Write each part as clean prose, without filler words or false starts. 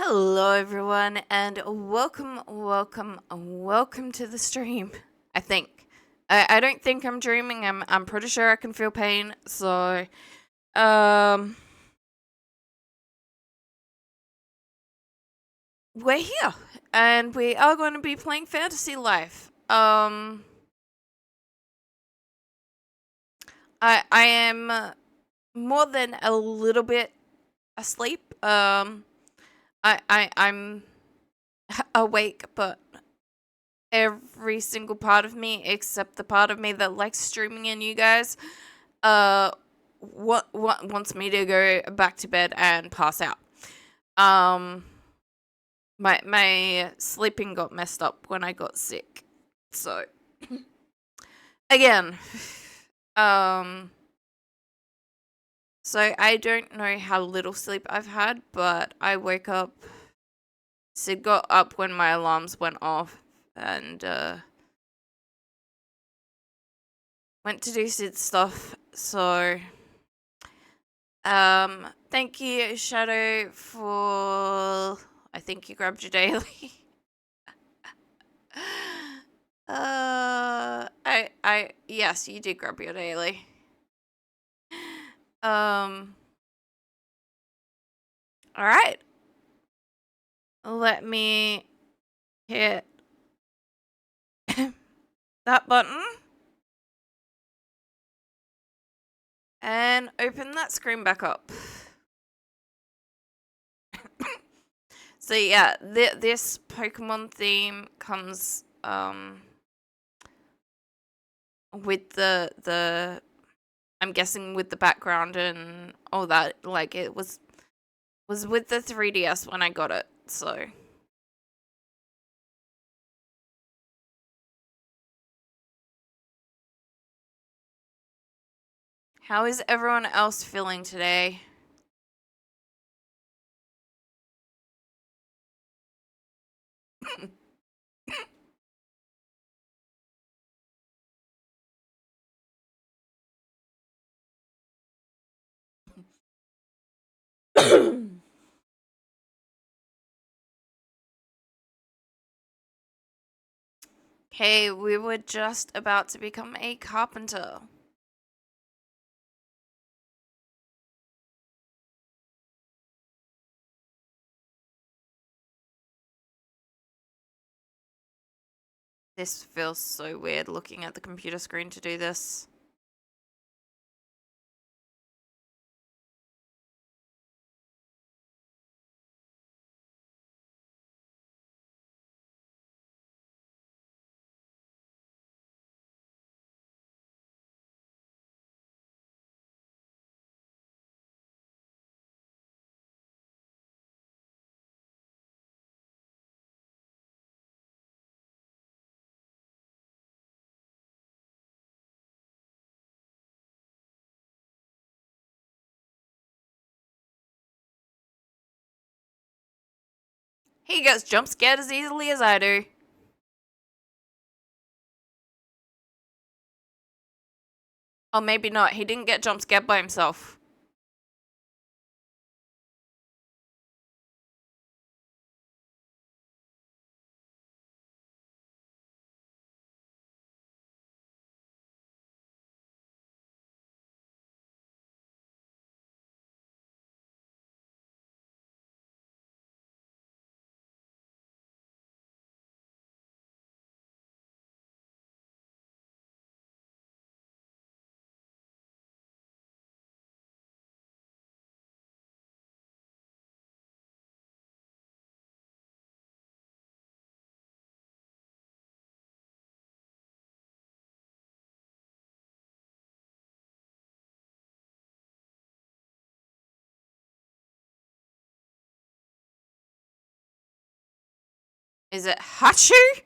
Hello, everyone, and welcome to the stream. I think. I don't think I'm dreaming. I'm pretty sure I can feel pain. So, um, we're here, and we are going to be playing Fantasy Life. I am more than a little bit asleep. I'm awake, but every single part of me except the part of me that likes streaming and you guys uh what wants me to go back to bed and pass out. um my sleeping got messed up when I got sick, so again. um so I don't know how little sleep I've had, but I woke up. Sid got up when my alarms went off and went to do Sid stuff. So thank you, Shadow, for I think you grabbed your daily. Yes, you did grab your daily. Um, all right. Let me hit that button and open that screen back up. So yeah, this Pokemon theme comes with the I'm guessing with the background and all that. Like it was with the 3DS when I got it. So how is everyone else feeling today? Okay, we were just about to become a carpenter. This feels so weird looking at the computer screen to do this. He gets jump scared as easily as I do. Or maybe not. He didn't get jump scared by himself. Is it Hachu?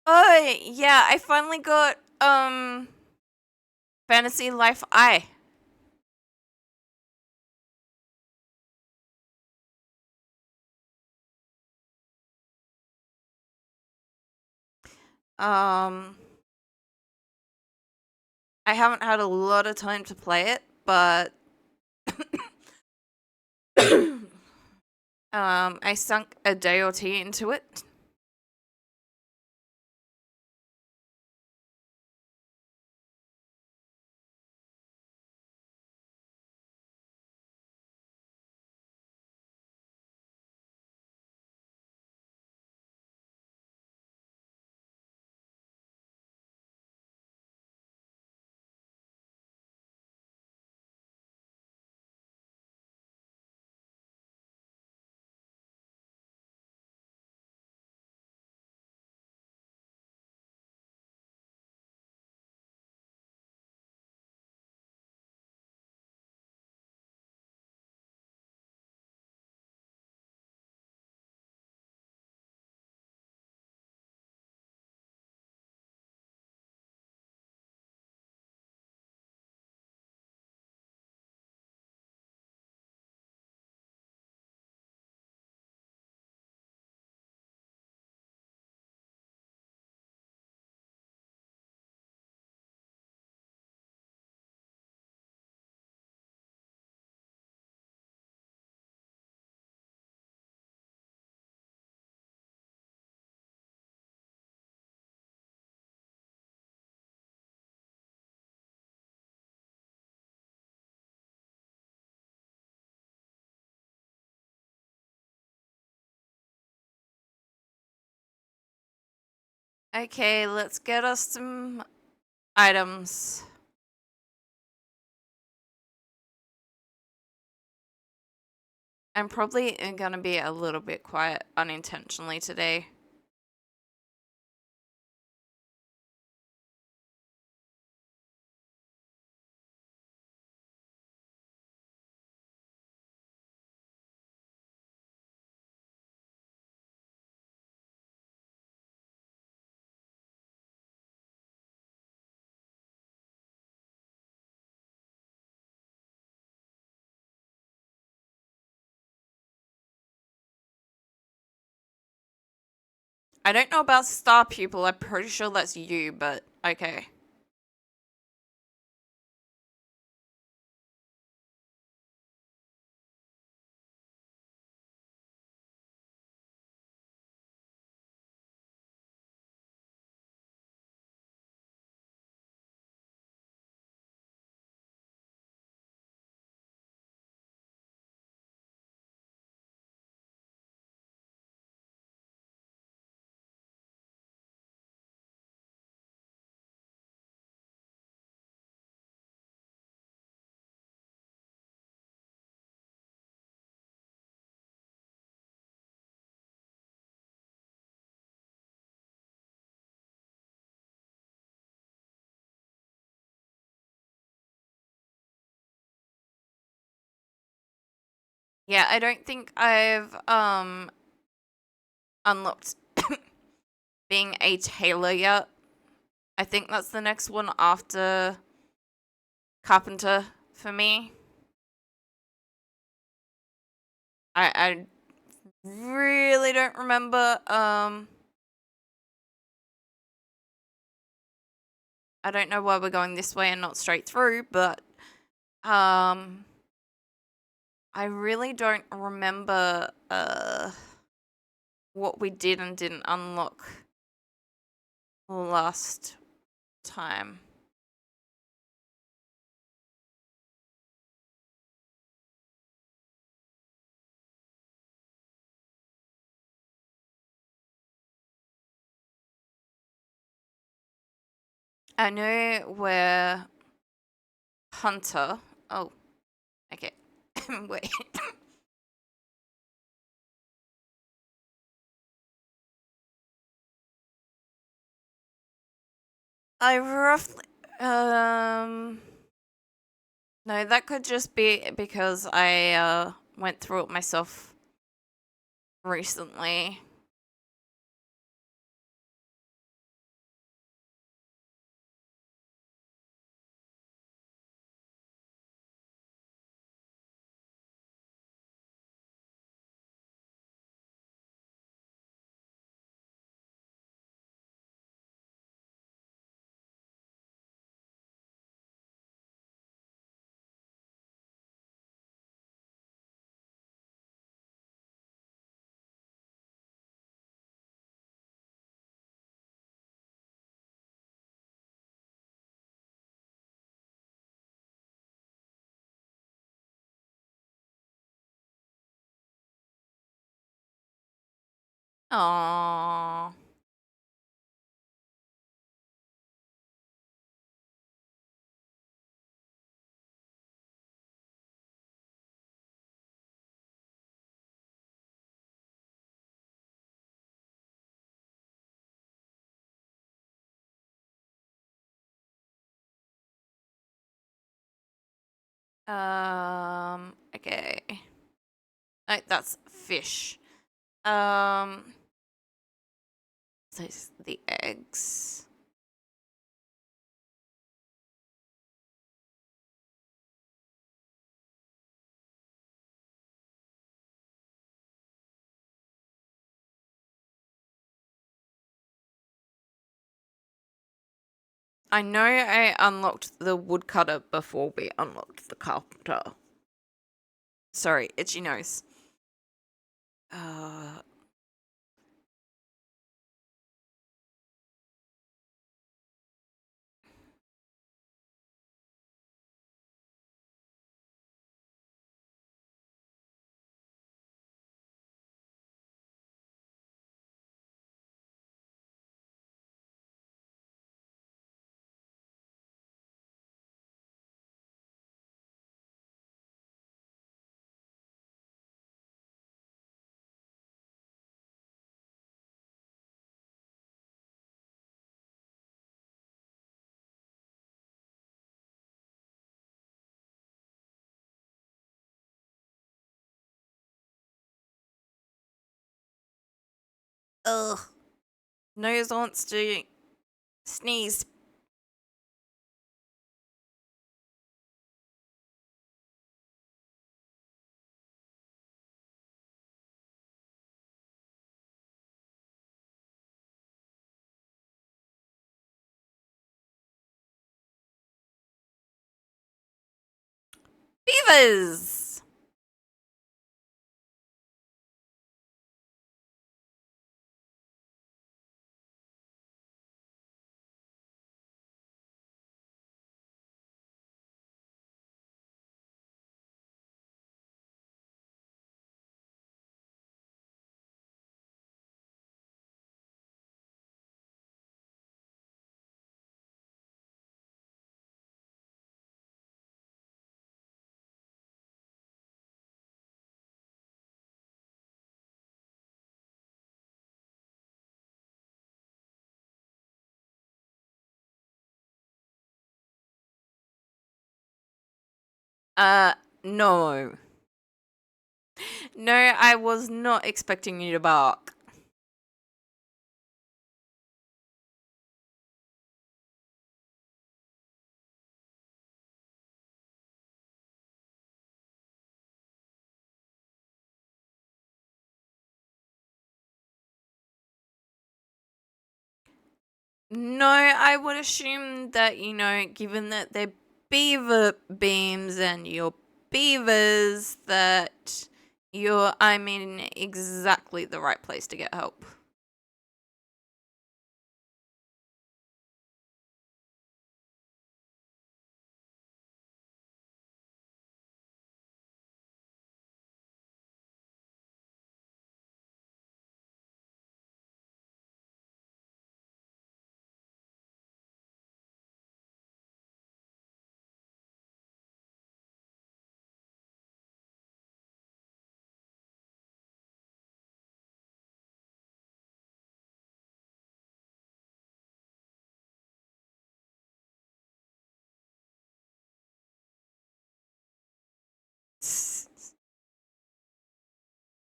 Oh, yeah, I finally got Fantasy Life I. Um I haven't had a lot of time to play it, but I sunk a day or two into it. Okay, let's get us some items. I'm probably gonna be a little bit quiet unintentionally today. I don't know about Star Pupil, I'm pretty sure that's you, but okay. Yeah, I don't think I've unlocked being a tailor yet. I think that's the next one after Carpenter for me. I really don't remember. I don't know why we're going this way and not straight through, but I really don't remember what we did and didn't unlock last time. I know where Hunter. Oh, okay. Wait. I roughly, no, that could just be because I went through it myself recently. Aww. Okay. Oh, that's fish. Um, so it's the eggs. I know I unlocked the woodcutter before we unlocked the carpenter. Sorry, itchy nose. Uh, ugh. Nose wants to sneeze. Beavers! Uh, no. No, I was not expecting you to bark. No, I would assume that, given that they're beaver beams and you're beavers, that I'm in exactly the right place to get help.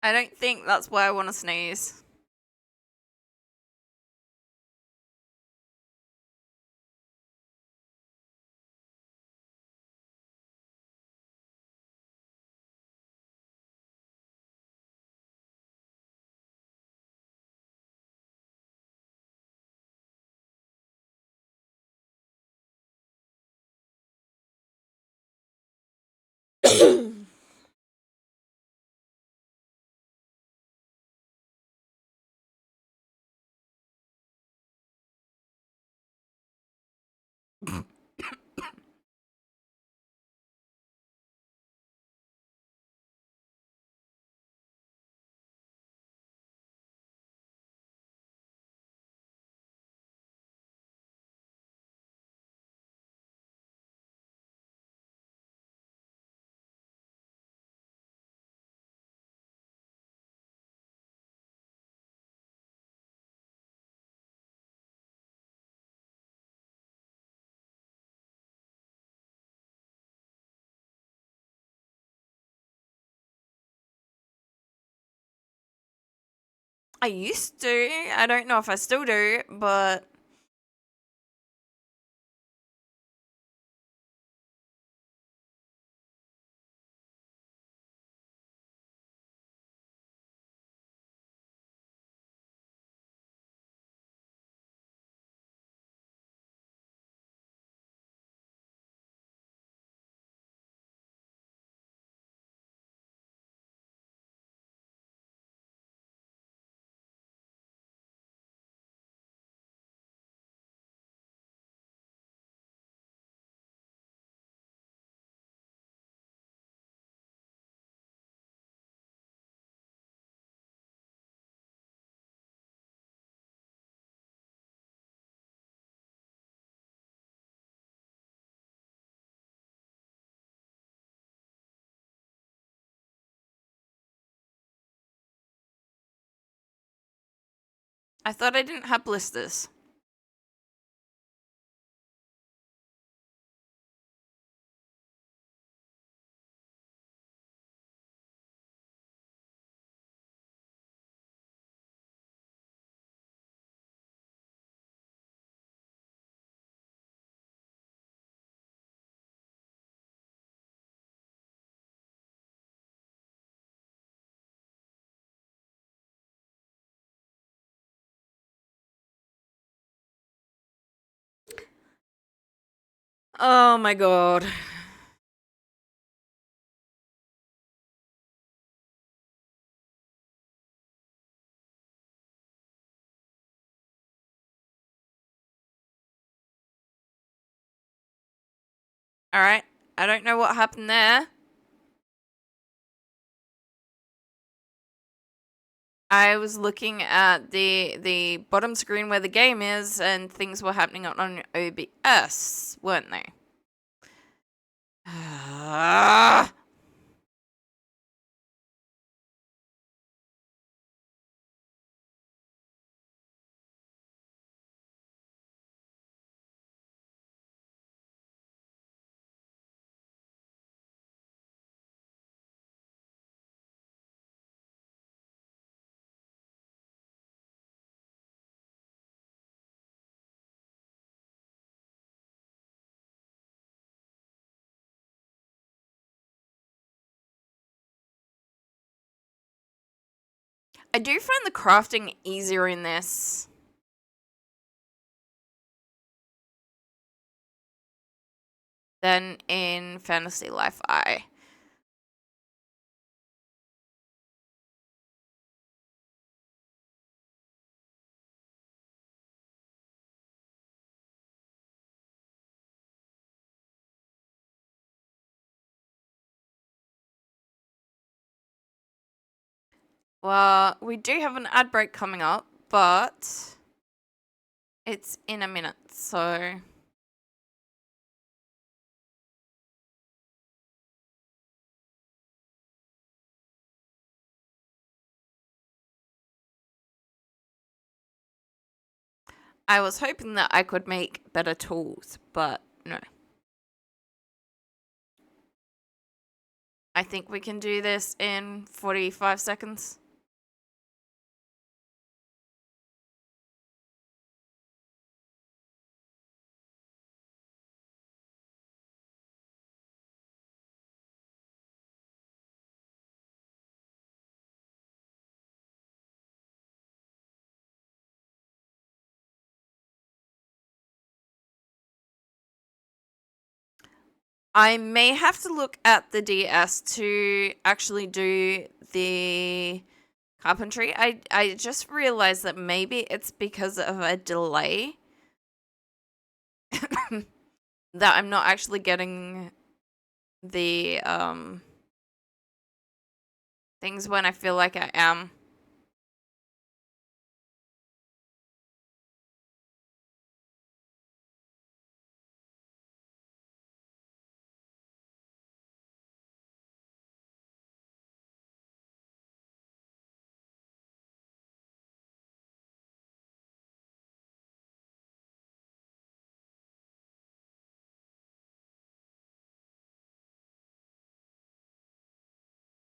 I don't think that's why I want to sneeze. I used to. I don't know if I still do, but I thought I didn't have blisters. Oh my god. Alright. I don't know what happened there. I was looking at the bottom screen where the game is, and things were happening on OBS, weren't they? I do find the crafting easier in this than in Fantasy Life I. Well, we do have an ad break coming up, but it's in a minute, so I was hoping that I could make better tools, but no. I think we can do this in 45 seconds. I may have to look at the DS to actually do the carpentry. I just realized that maybe it's because of a delay that I'm not actually getting the things when I feel like I am.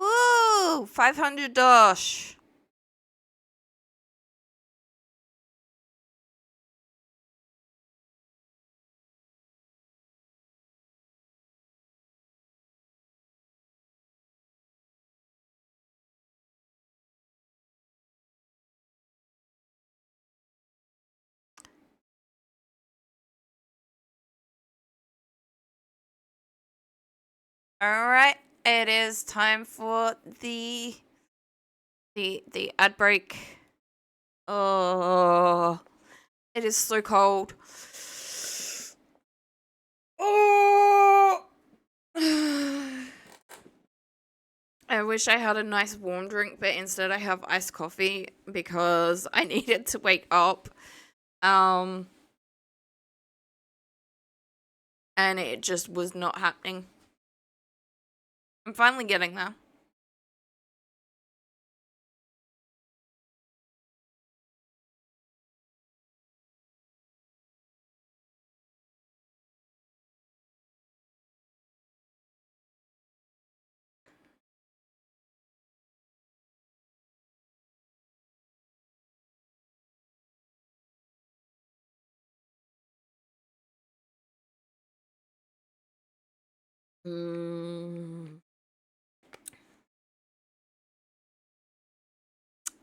Woo! 500 dosh. Alright, it is time for the ad break. Oh, it is so cold. Oh. I wish I had a nice warm drink, but instead I have iced coffee because I needed to wake up. And it just was not happening. I'm finally getting there.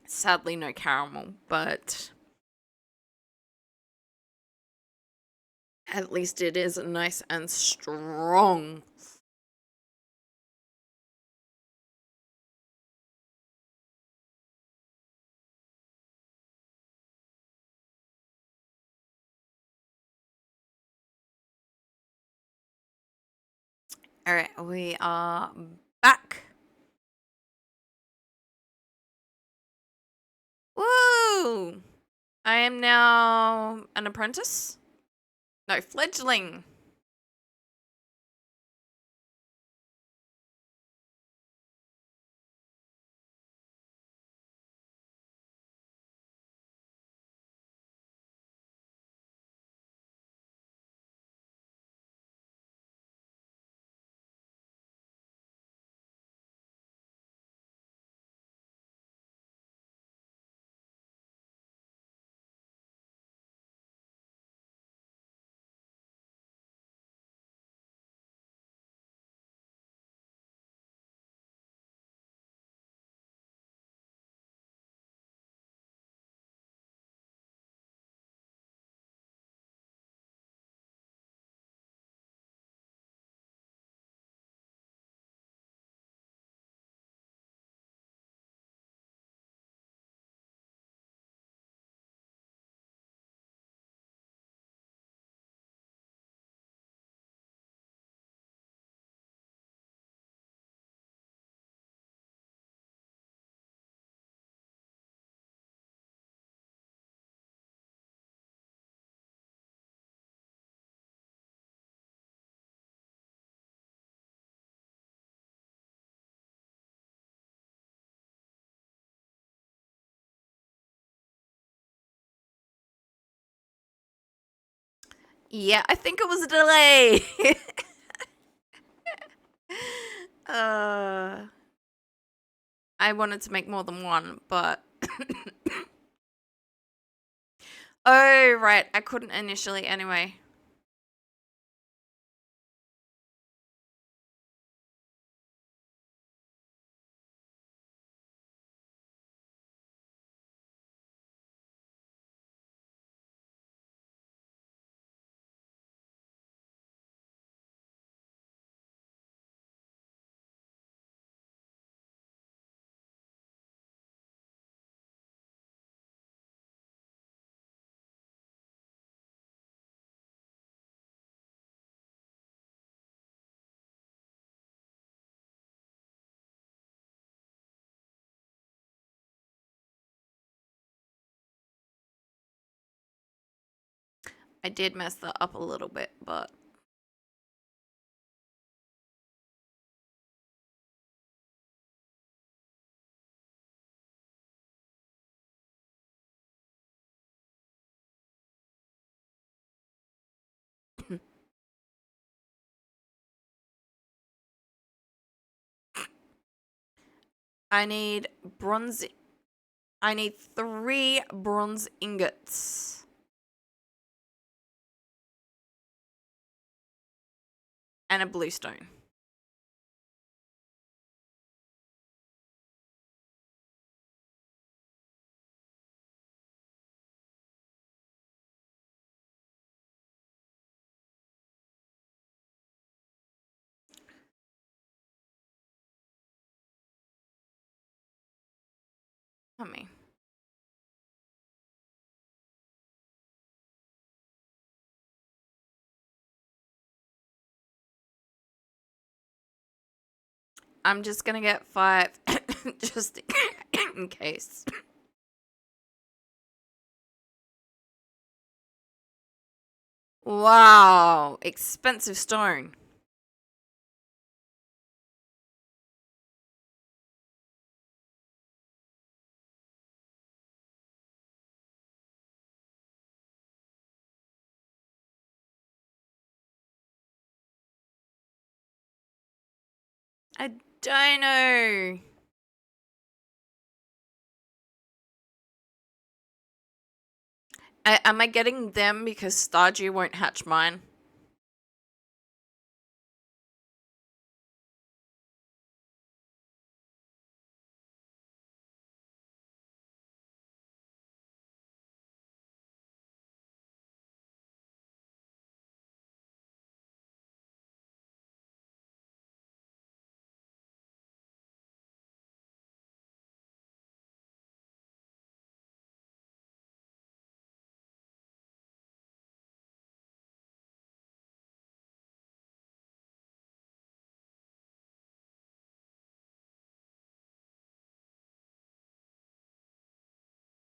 Sadly, no caramel, but at least it is nice and strong. Alright, we are back. Woo! I am now an apprentice? No, fledgling. Yeah, I think it was a delay. I wanted to make more than one, but oh right, I couldn't initially anyway. I did mess that up a little bit, but I need bronze. I need 3 bronze ingots. And a blue stone. Me. I'm just gonna get 5 just in case. Wow, expensive stone. I don't know. Am I getting them because Stardew won't hatch mine?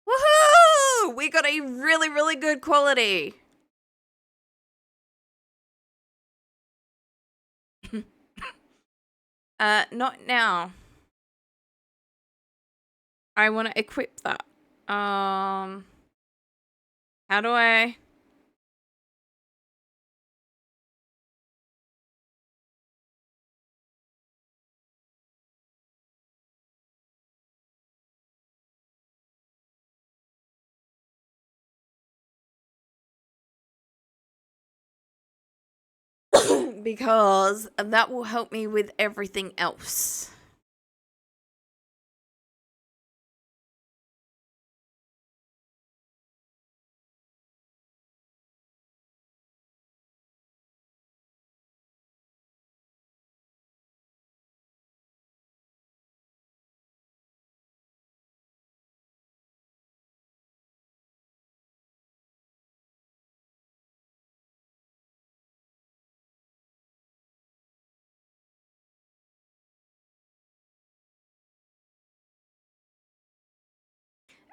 Woohoo! We got a really, really good quality. Not now. I want to equip that. How do I? Because that will help me with everything else.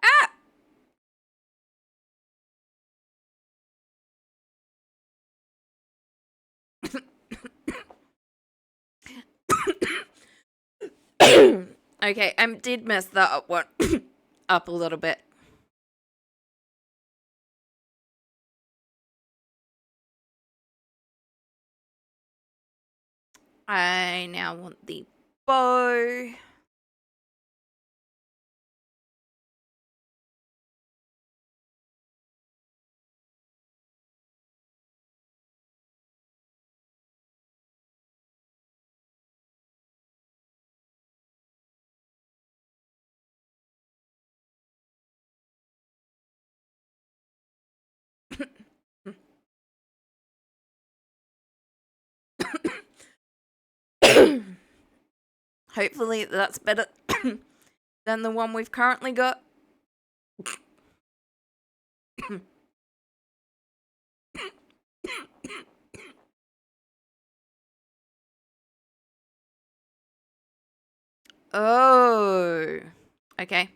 Ah! Okay, I did mess that up one up a little bit. I now want the bow. Hopefully that's better than the one we've currently got. Oh. Okay.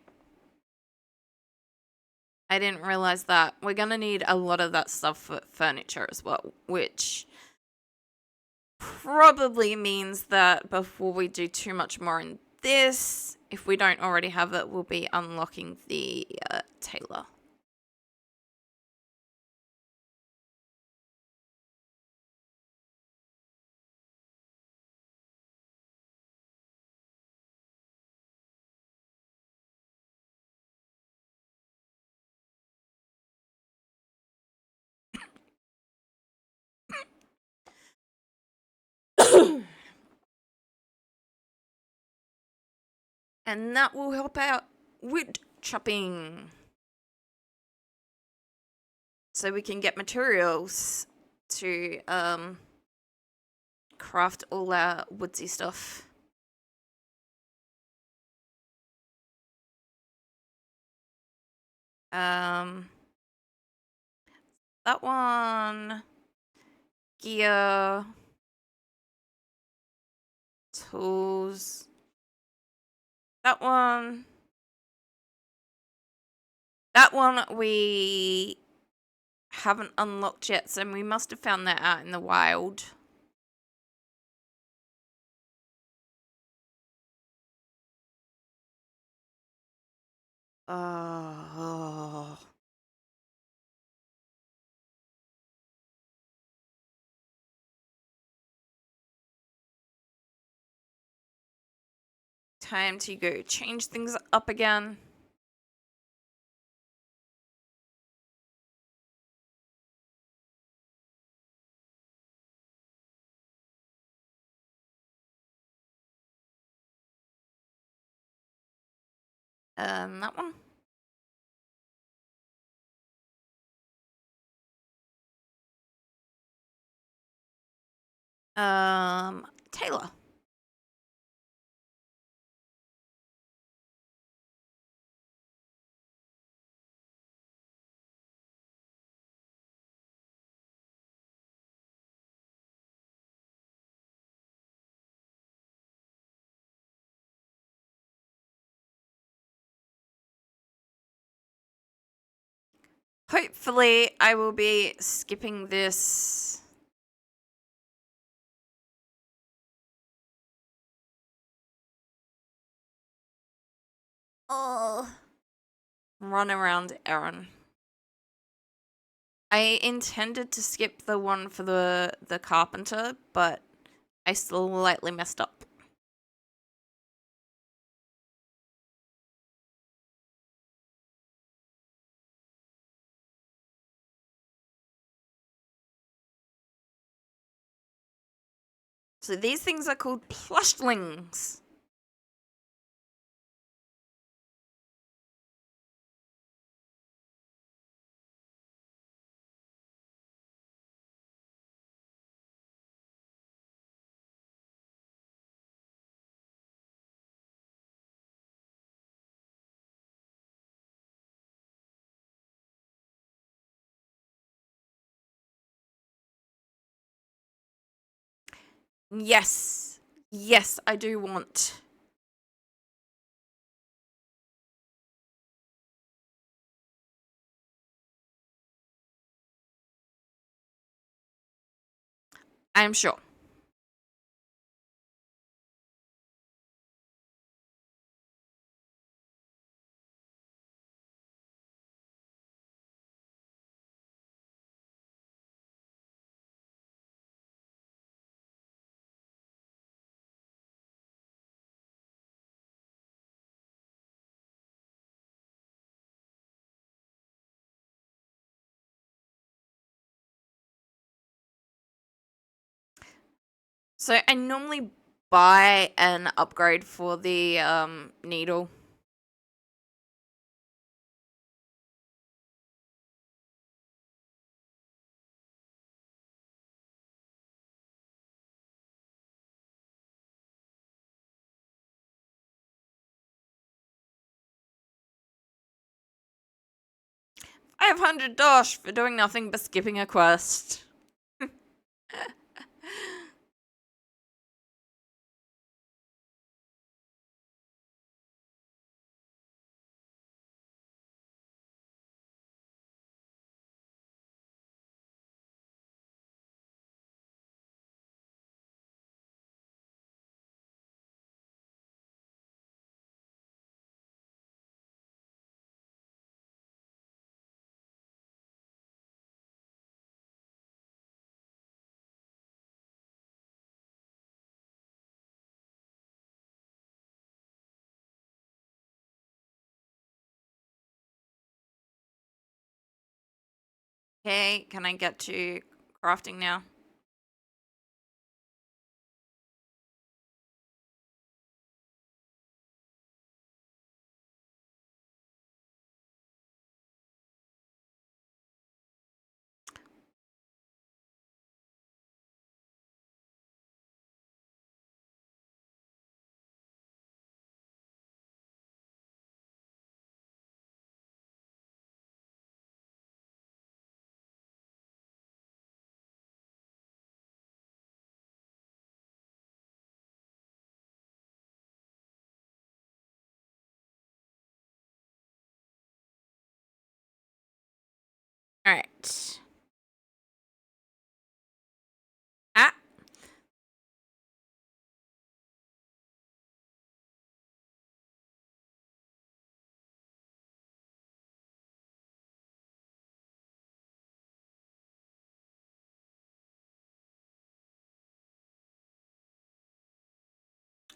I didn't realize that. We're gonna need a lot of that stuff for furniture as well, which probably means that before we do too much more in this, if we don't already have it, we'll be unlocking the tailor. And that will help out wood chopping. So we can get materials to craft all our woodsy stuff. That one, gear, tools. That one we haven't unlocked yet, so we must have found that out in the wild. Oh. Time to go change things up again. That one. Taylor. Hopefully, I will be skipping this. Oh. Run around Aaron. I intended to skip the one for the carpenter, but I slightly messed up. So these things are called plushlings. Yes. Yes, I do want. I am sure. So I normally buy an upgrade for the needle. $500 for doing nothing but skipping a quest. Okay, can I get to crafting now? Alright. Ah,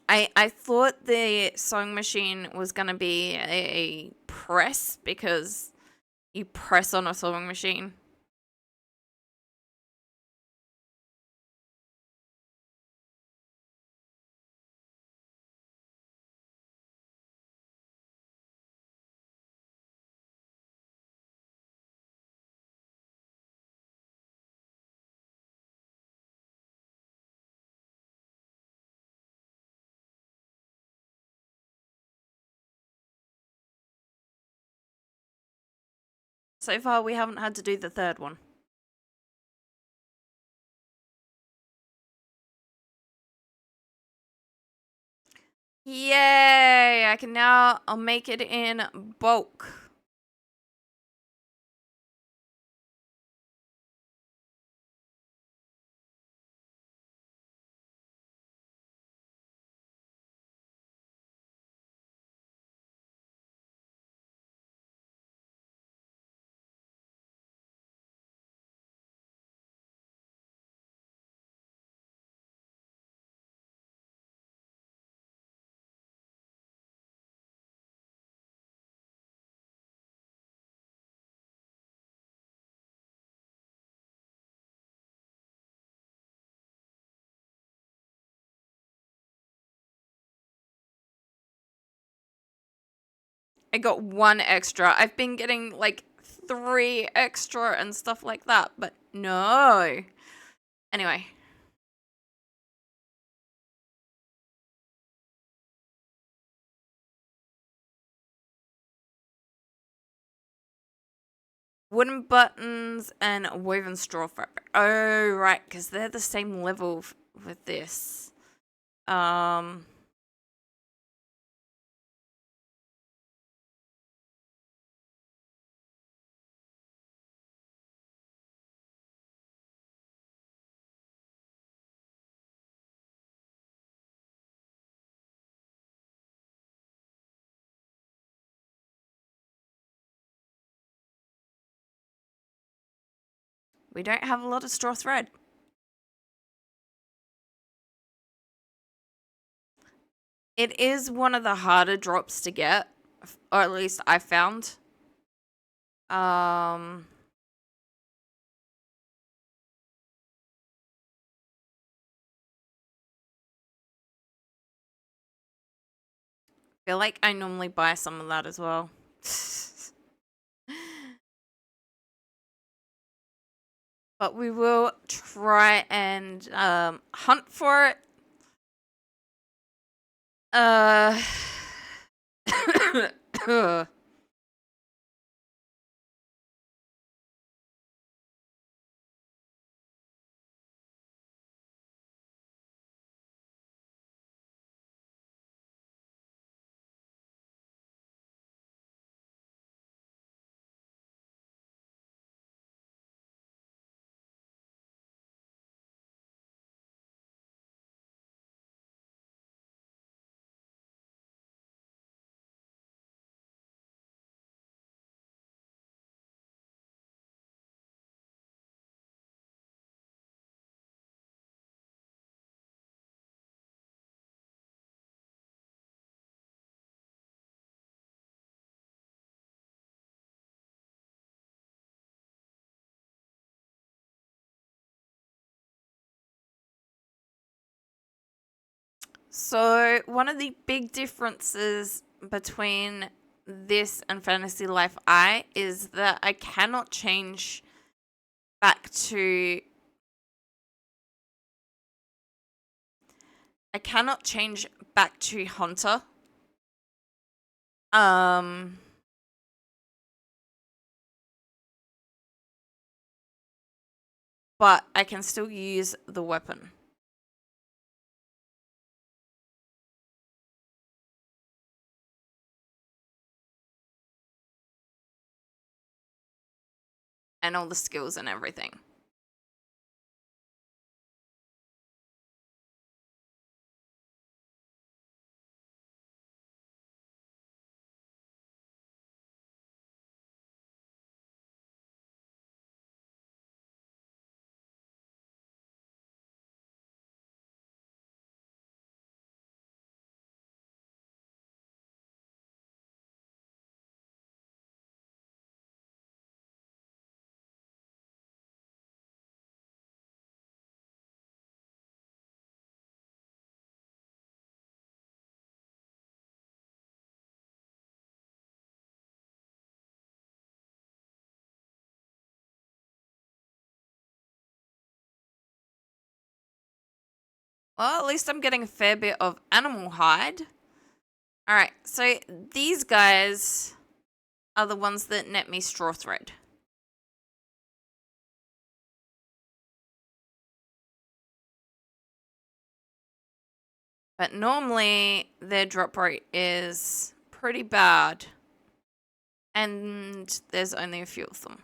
I thought the sewing machine was gonna be a press because you press on a sewing machine. So far, we haven't had to do the third one. Yay! I'll make it in bulk. I got one extra. I've been getting like 3 extra and stuff like that, but no. Anyway. Wooden buttons and woven straw fabric. Oh, right, because they're the same level with this. Um, we don't have a lot of straw thread. It is one of the harder drops to get, or at least I found. Um, feel like I normally buy some of that as well. But we will try and hunt for it. Uh So, one of the big differences between this and Fantasy Life I is that I cannot change back to. I cannot change back to Hunter. Um. But I can still use the weapon. And all the skills and everything. Well, at least I'm getting a fair bit of animal hide. Alright, so these guys are the ones that net me straw thread. But normally their drop rate is pretty bad. And there's only a few of them.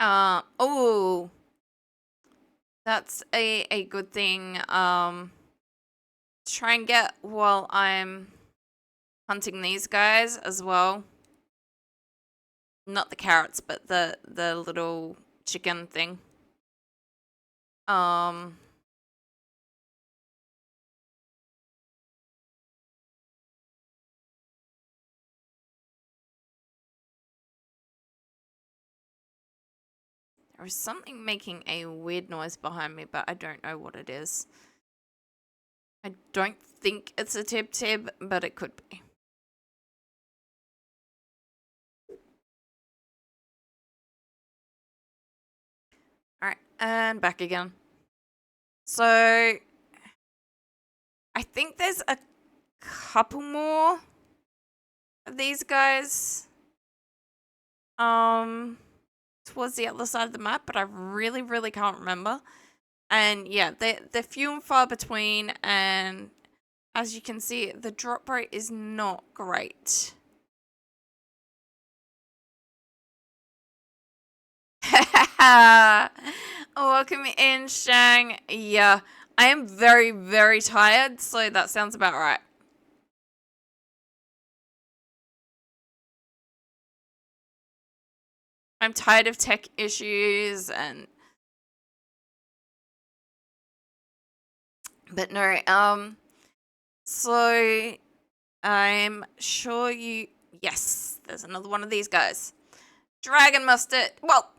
Oh, that's a good thing. Try and get while I'm hunting these guys as well. Not the carrots, but the little chicken thing. Um. There is something making a weird noise behind me, but I don't know what it is. I don't think it's a tib, but it could be. Alright, and back again. So, I think there's a couple more of these guys. Towards the other side of the map, but I really can't remember. And yeah, they're few and far between, and as you can see, the drop rate is not great. Welcome in, Shang. Yeah, I am very tired, so that sounds about right. I'm tired of tech issues but no, so I'm sure yes, there's another one of these guys. Dragon mustard. Well,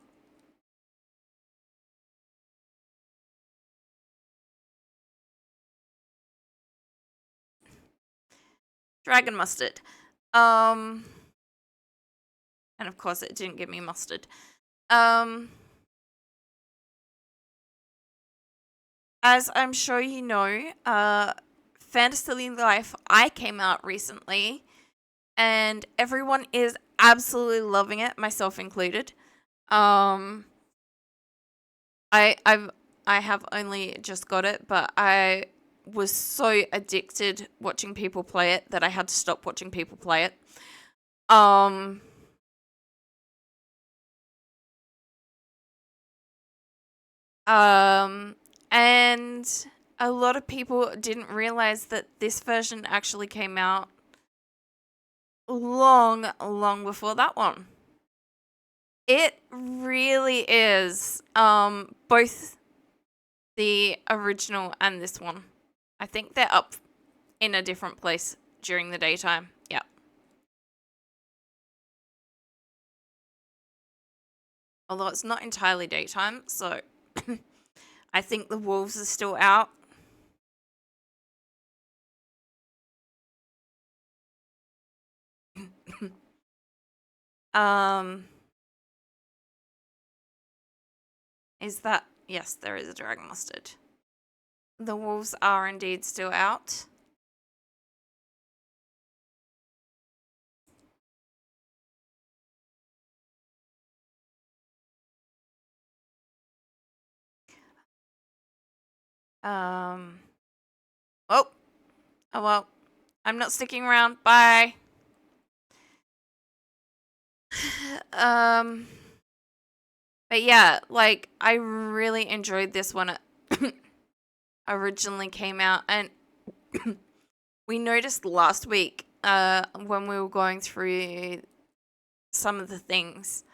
dragon mustard. And of course it didn't give me mustard. As I'm sure you know, Fantasy Life I came out recently, and everyone is absolutely loving it, myself included. I have only just got it, but I was so addicted watching people play it that I had to stop watching people play it. And a lot of people didn't realize that this version actually came out long before that one. It really is. Both the original and this one. I think they're up in a different place during the daytime. Yeah. Although it's not entirely daytime, so I think the wolves are still out. Is that... Yes, there is a dragon mustard. The wolves are indeed still out. Oh. Oh well. I'm not sticking around. Bye. But yeah, like, I really enjoyed this one. It originally came out, and we noticed last week, when we were going through some of the things.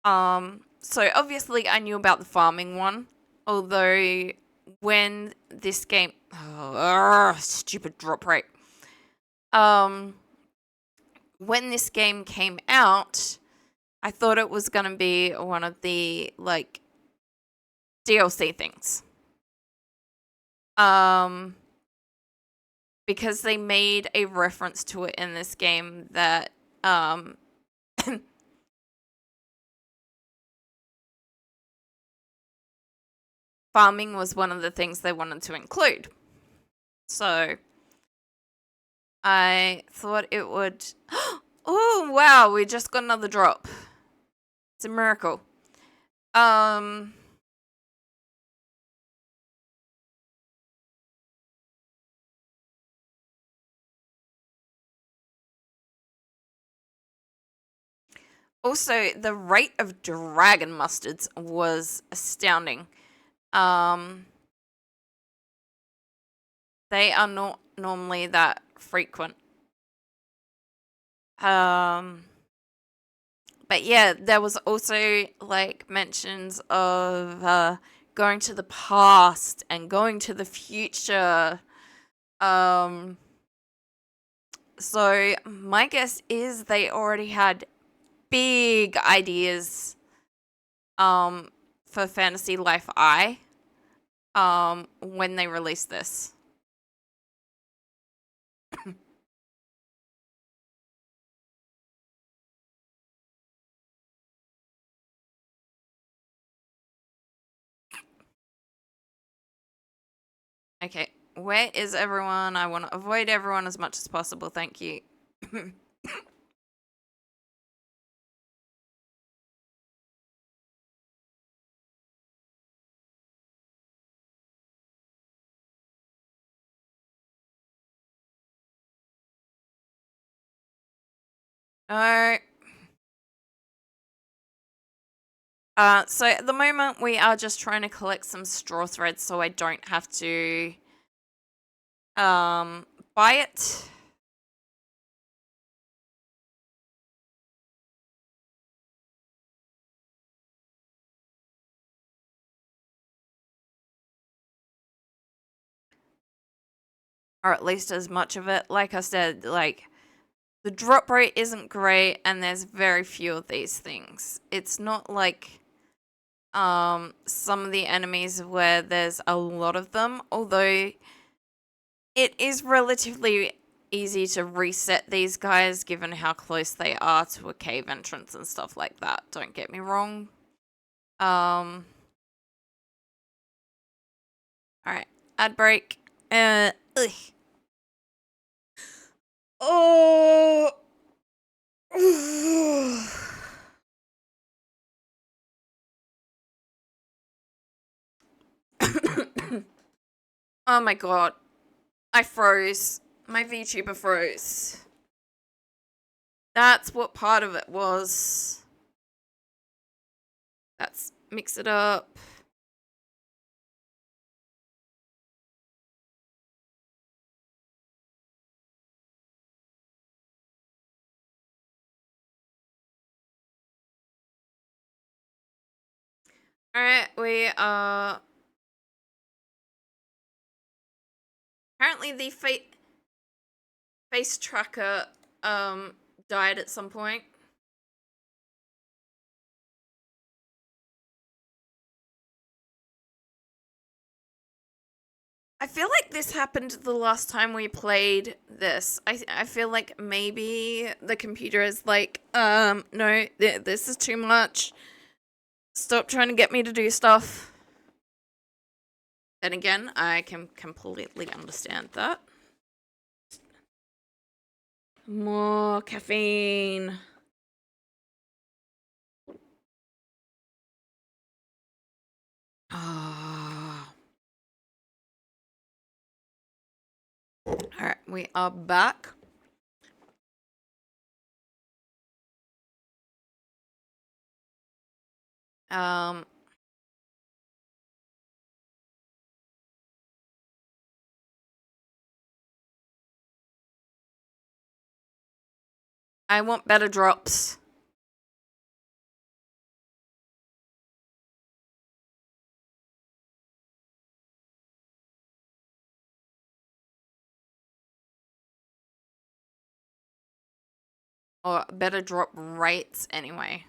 So obviously I knew about the farming one, although when this game... stupid drop rate. When this game came out, I thought it was gonna be one of the, like, DLC things. Because they made a reference to it in this game that, farming was one of the things they wanted to include. So I thought it would... Oh, wow, we just got another drop. It's a miracle. Also, the rate of dragon mustards was astounding. They are not normally that frequent. But yeah, there was also, like, mentions of going to the past and going to the future. So my guess is they already had big ideas for Fantasy Life I when they released this. Okay, where is everyone? I want to avoid everyone as much as possible, thank you. Alright. So at the moment we are just trying to collect some straw threads so I don't have to buy it. Or at least as much of it. Like I said, like the drop rate isn't great and there's very few of these things. It's not like some of the enemies where there's a lot of them, although it is relatively easy to reset these guys given how close they are to a cave entrance and stuff like that. Don't get me wrong. Alright, ad break. Ugh. Oh. Oh my god. I froze. My VTuber froze. That's what part of it was. Let's mix it up. Alright, we are... Apparently the face tracker died at some point. I feel like this happened the last time we played this. I feel like maybe the computer is like, no, this is too much. Stop trying to get me to do stuff. Then again, I can completely understand that. More caffeine. Ah. Alright, we are back. Um, I want better drops. Or better drop rates, anyway.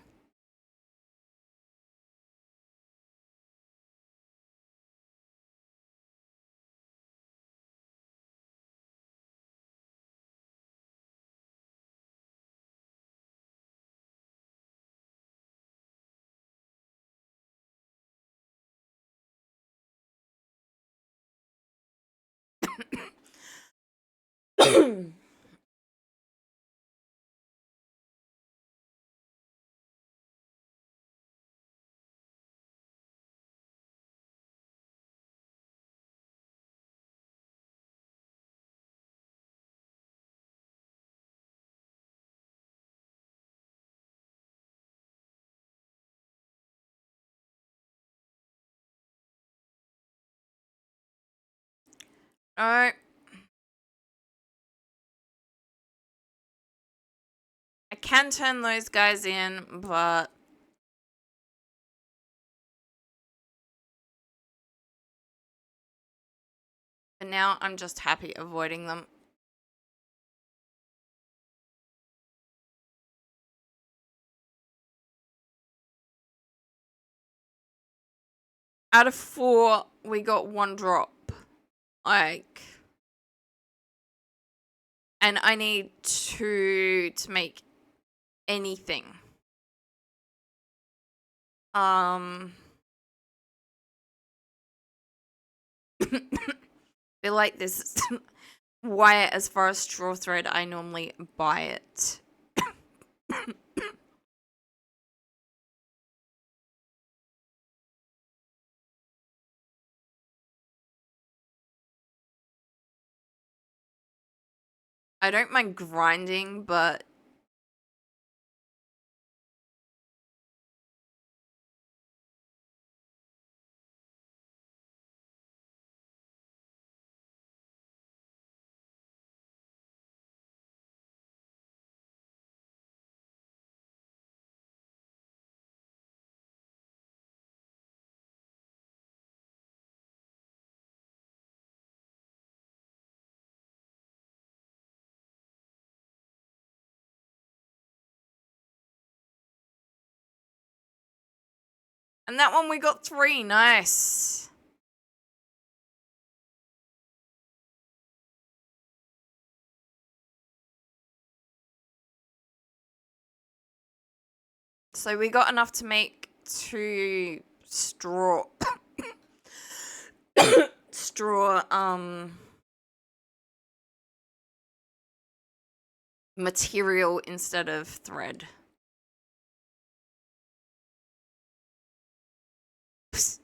Alright. I can turn those guys in, but... For now, I'm just happy avoiding them. Out of 4, we got 1 drop. Like... And I need 2 to make anything. feel like this is why, as far as straw thread, I normally buy it. I don't mind grinding, but and that one we got 3. Nice. So we got enough to make 2 straw material instead of thread. Psst.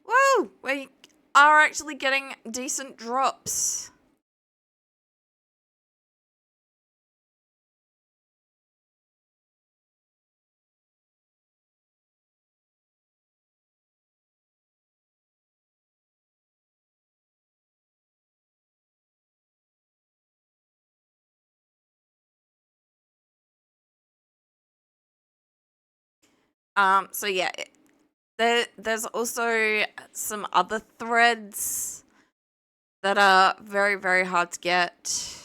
Woo! We are actually getting decent drops. So yeah, there's also some other threads that are very, very hard to get.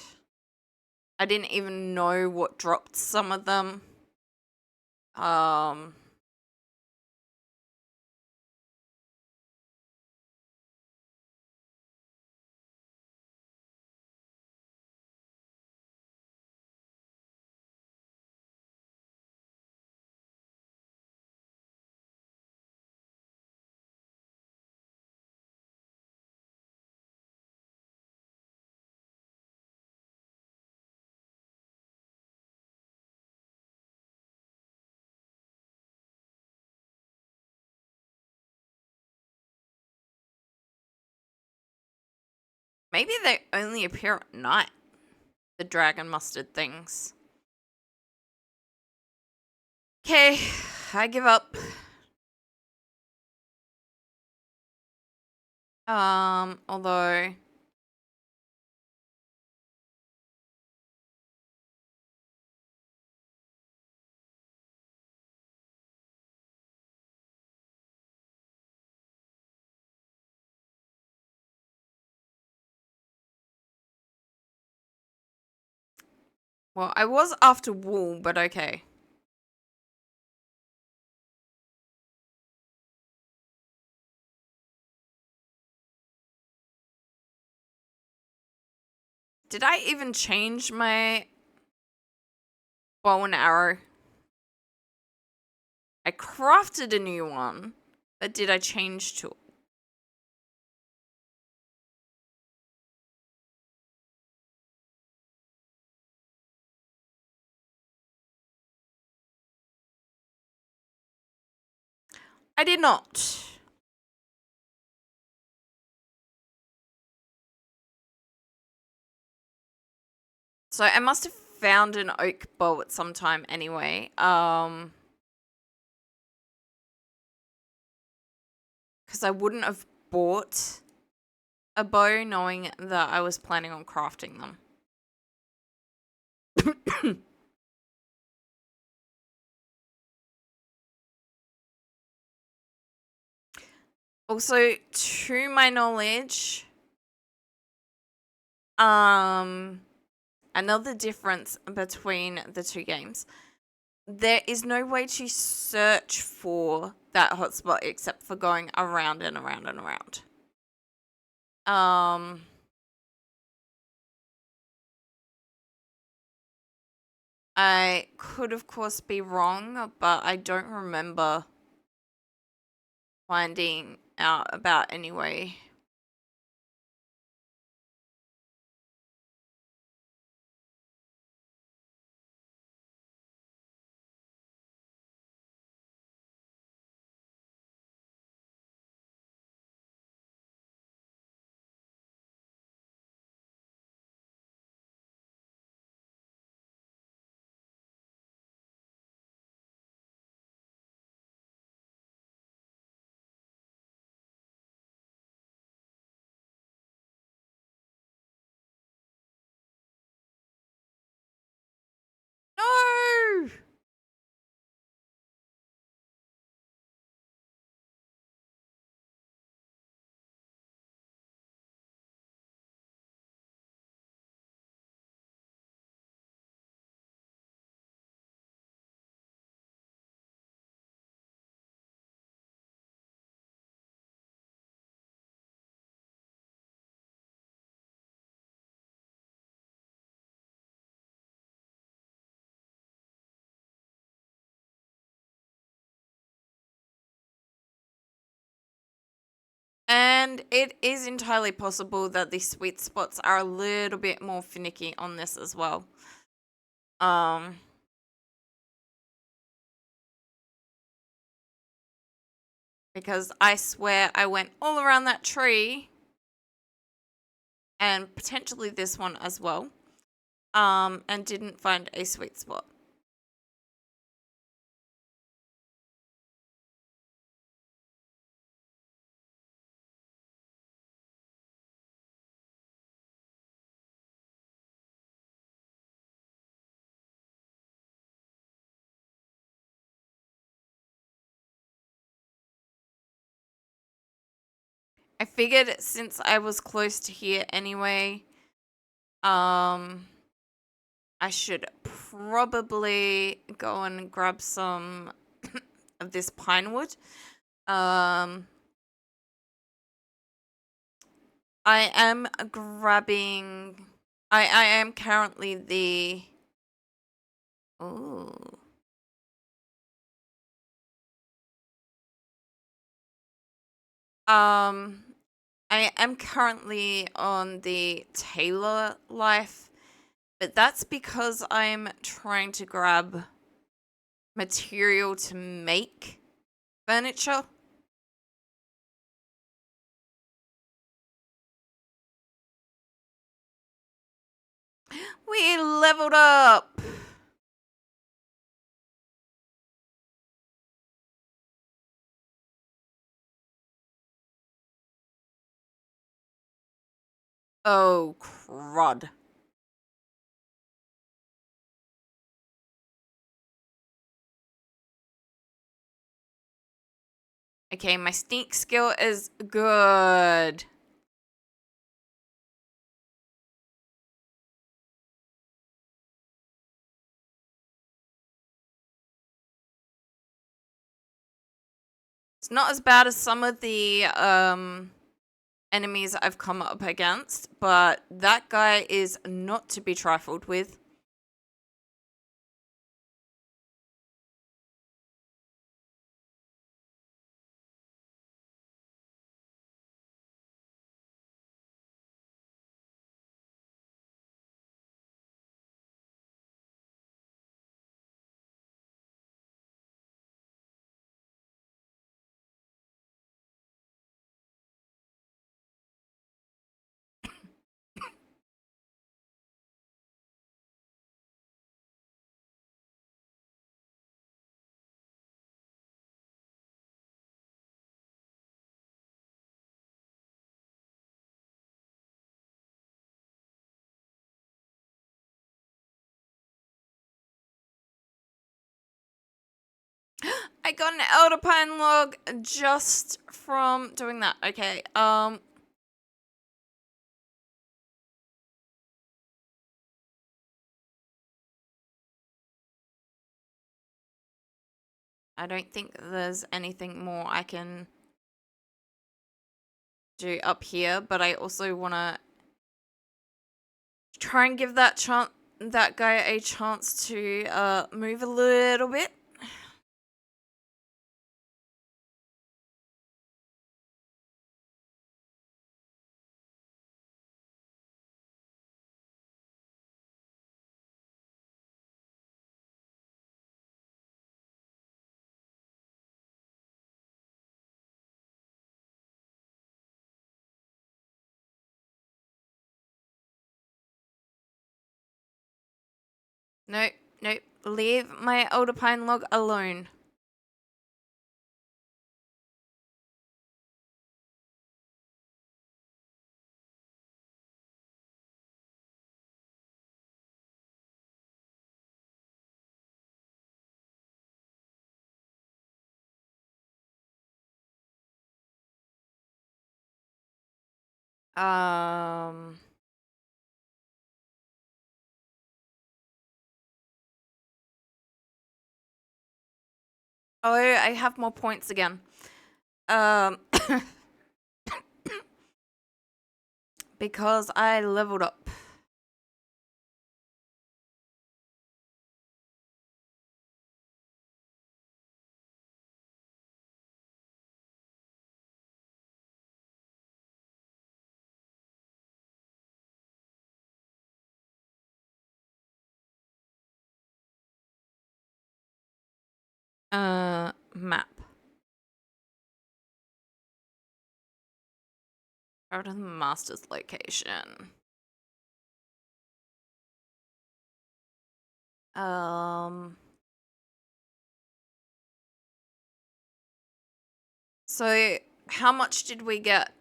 I didn't even know what dropped some of them. Maybe they only appear at night, the dragon mustard things. Okay, I give up. Although well, I was after wool, but okay. Did I even change my bow and arrow? I crafted a new one, but did I change to it? I did not. So I must have found an oak bow at some time anyway. Because I wouldn't have bought a bow knowing that I was planning on crafting them. Also, to my knowledge, another difference between the two games, there is no way to search for that hotspot except for going around and around and around. I could, of course, be wrong, but I don't remember finding out about anyway. No! And it is entirely possible that the sweet spots are a little bit more finicky on this as well. Because I swear I went all around that tree and potentially this one as well, and didn't find a sweet spot. I figured since I was close to here anyway, I should probably go and grab some of this pine wood. I am grabbing. I am currently the. Oh. I am currently on the Taylor life, but that's because I'm trying to grab material to make furniture. We leveled up. Oh, crud. Okay, my sneak skill is good. It's not as bad as some of the enemies I've come up against, but that guy is not to be trifled with. I got an elder pine log just from doing that. Okay, I don't think there's anything more I can do up here, but I also want to try and give that guy a chance to move a little bit. Nope, nope. Leave my elder pine log alone. Um... Oh, I have more points again. Because I leveled up. Map. Out of the master's location. So how much did we get?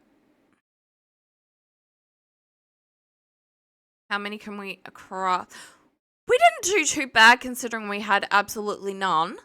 How many can we craft? We didn't do too bad considering we had absolutely none.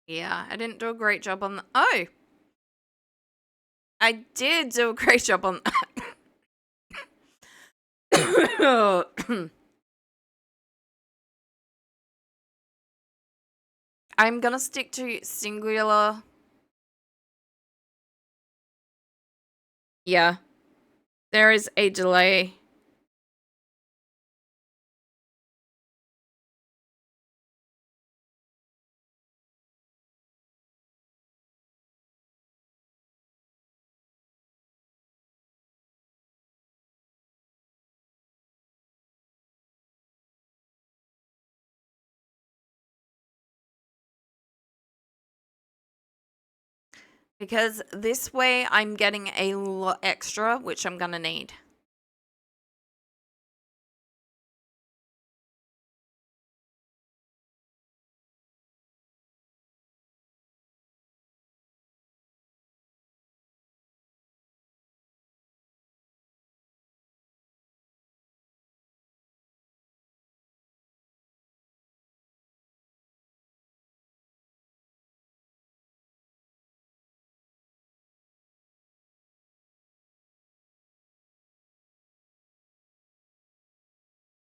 Yeah, I didn't do a great job on that. Oh! I did do a great job on that. I'm gonna stick to singular. Yeah. There is a delay. Because this way I'm getting a lot extra, which I'm gonna need.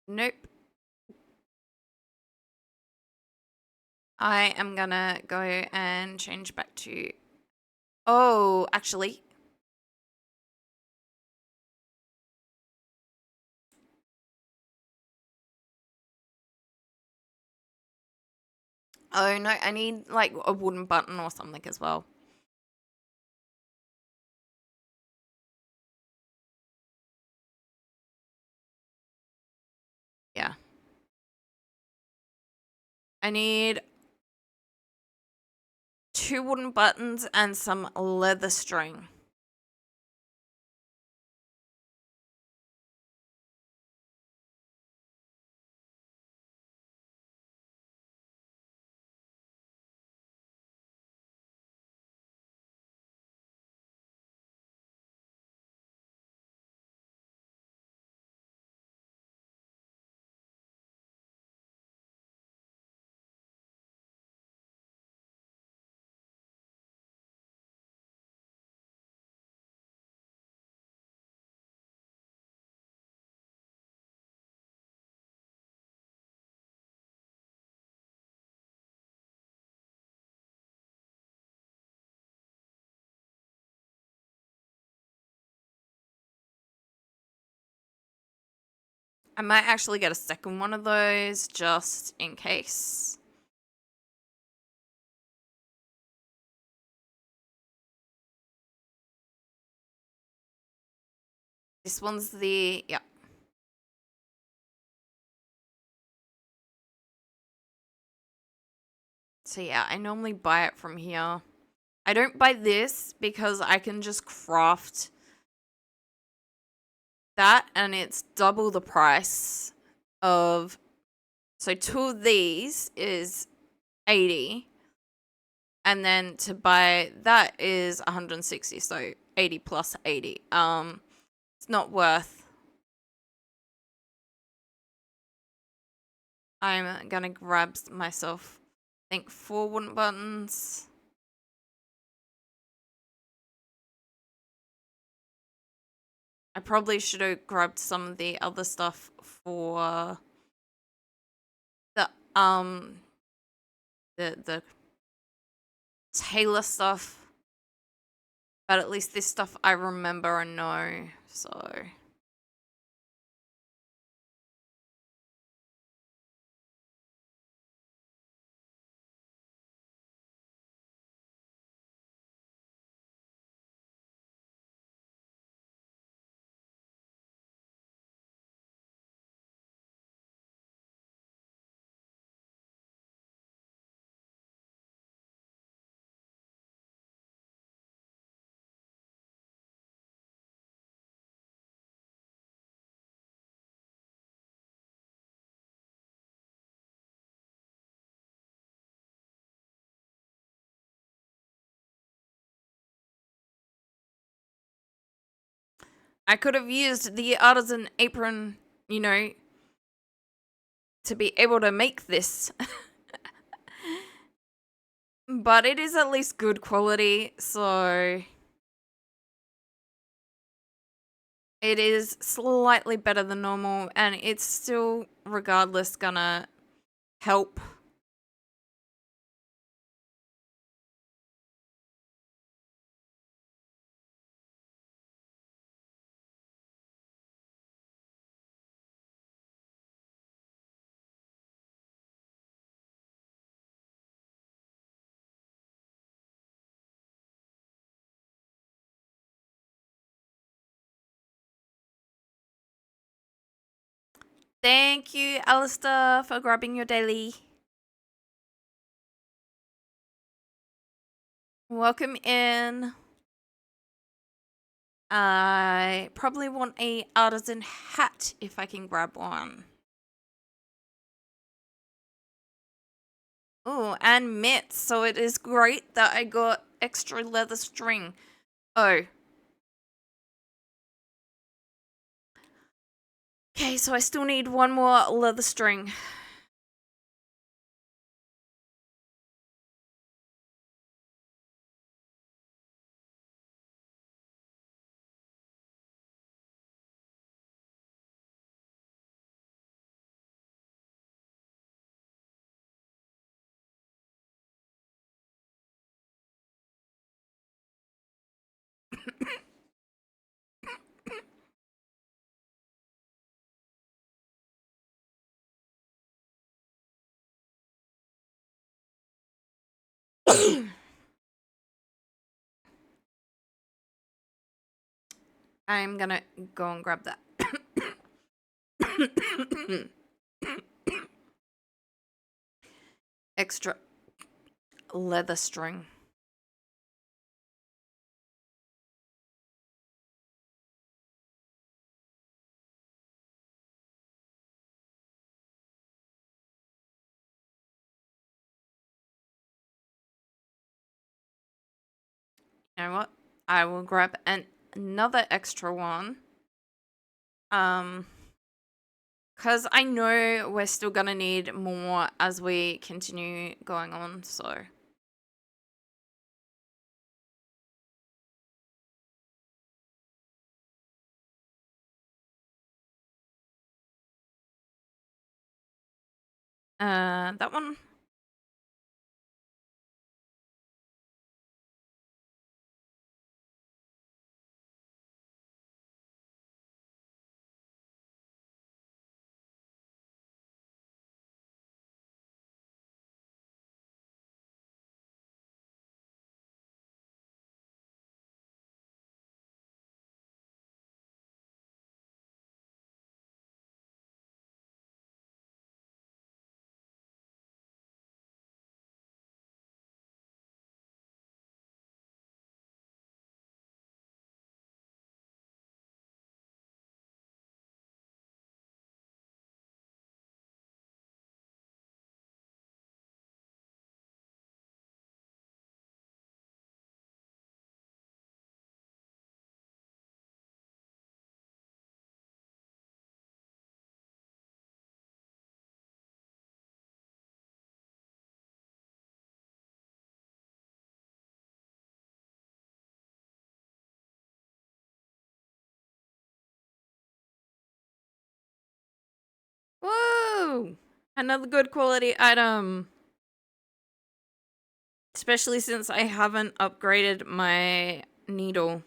Nope. I am gonna go and change back to... Oh, actually... Oh, no, I need, like, a wooden button or something as well. Yeah. I need 2 wooden buttons and some leather string. I might actually get a second one of those just in case. This one's the, yeah. So yeah, I normally buy it from here. I don't buy this because I can just craft that and it's double the price of, so 2 of these is 80 and then to buy that is 160, so 80 plus 80. It's not worth. I'm gonna grab myself, I think, 4 wooden buttons. I probably should have grabbed some of the other stuff for the Taylor stuff, but at least this stuff I remember and know, so. I could have used the artisan apron, you know, to be able to make this. But it is at least good quality, so it is slightly better than normal, and it's still, regardless, gonna help. Thank you, Alistair, for grabbing your daily. Welcome in. I probably want a artisan hat if I can grab one. Oh, and mitts. So it is great that I got extra leather string. Oh. Okay, so I still need 1 more leather string. I'm gonna go and grab that. Extra leather string. You know what? I will grab another extra one. Because I know we're still gonna need more as we continue going on, so. That one. Whoa! Another good quality item. Especially since I haven't upgraded my needle.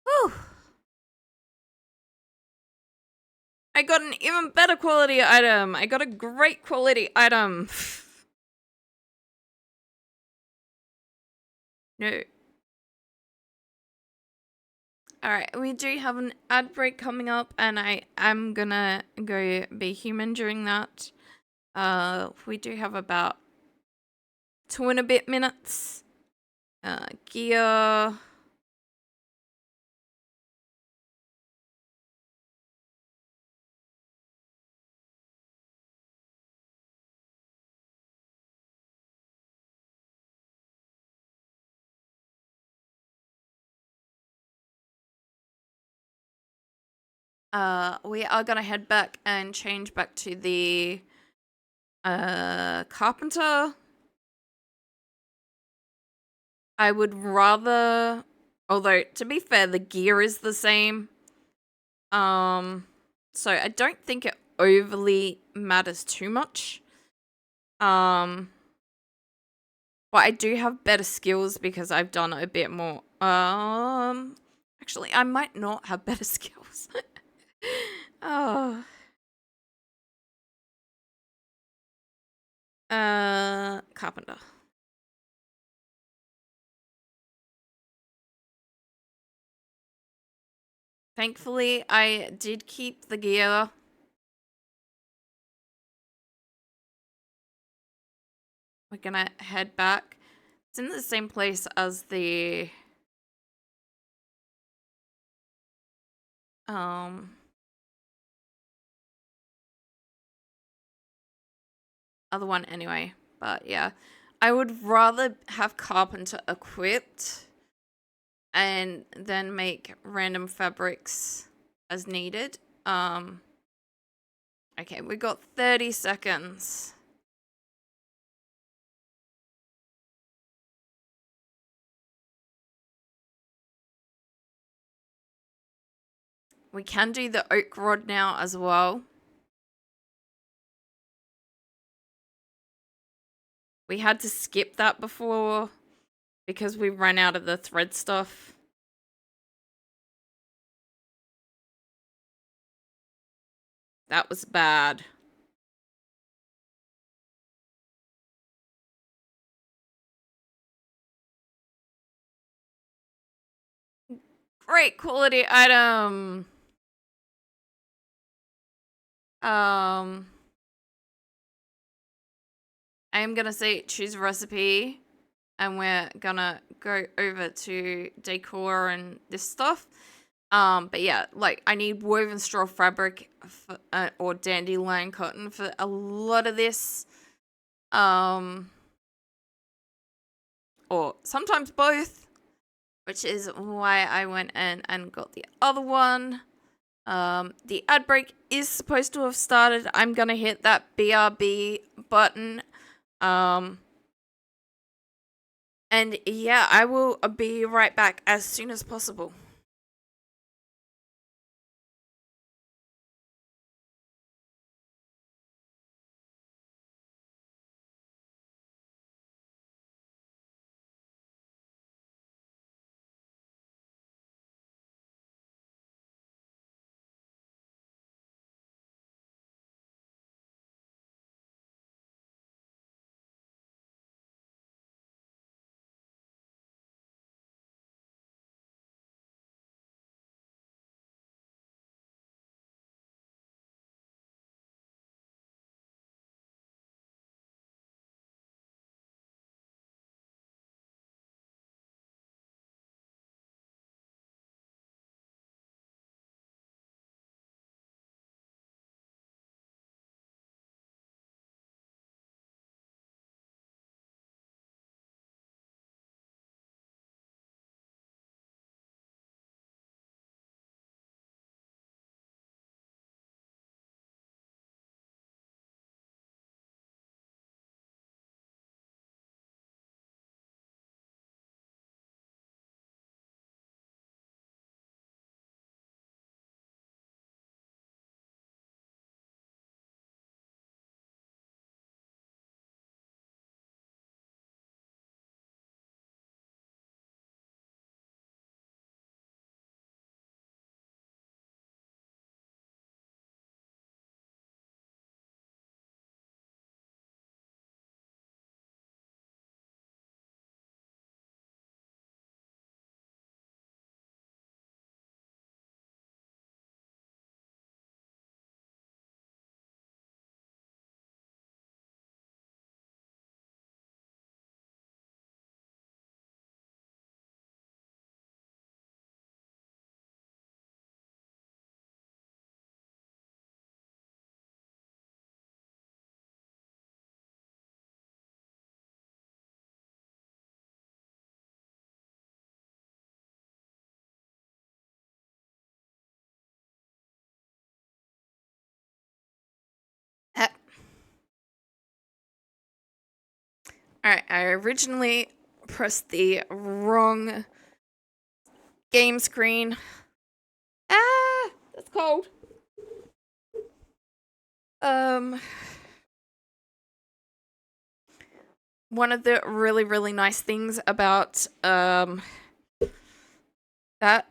Whew! I got an even better quality item. I got a great quality item. No. Alright, we do have an ad break coming up, and I am gonna go be human during that. We do have about 2 and a bit minutes. Gear. We are gonna head back and change back to the carpenter. I would rather, although to be fair, the gear is the same. So I don't think it overly matters too much. But I do have better skills because I've done a bit more. Actually, I might not have better skills. Oh. Carpenter. Thankfully, I did keep the gear. We're gonna head back. It's in the same place as the other one anyway. But yeah, I would rather have carpenter equipped and then make random fabrics as needed. Okay, we got 30 seconds. We can do the oak rod now as well. We had to skip that before because we ran out of the thread stuff. That was bad. Great quality item. I am gonna say choose recipe, and we're gonna go over to decor and this stuff. But yeah, like I need woven straw fabric for, or dandelion cotton for a lot of this. Or sometimes both, which is why I went in and got the other one. The ad break is supposed to have started. I'm gonna hit that BRB button. And yeah, I will be right back as soon as possible. Uh, Alright, I originally pressed the wrong game screen. Ah, that's cold. One of the really, really nice things about, that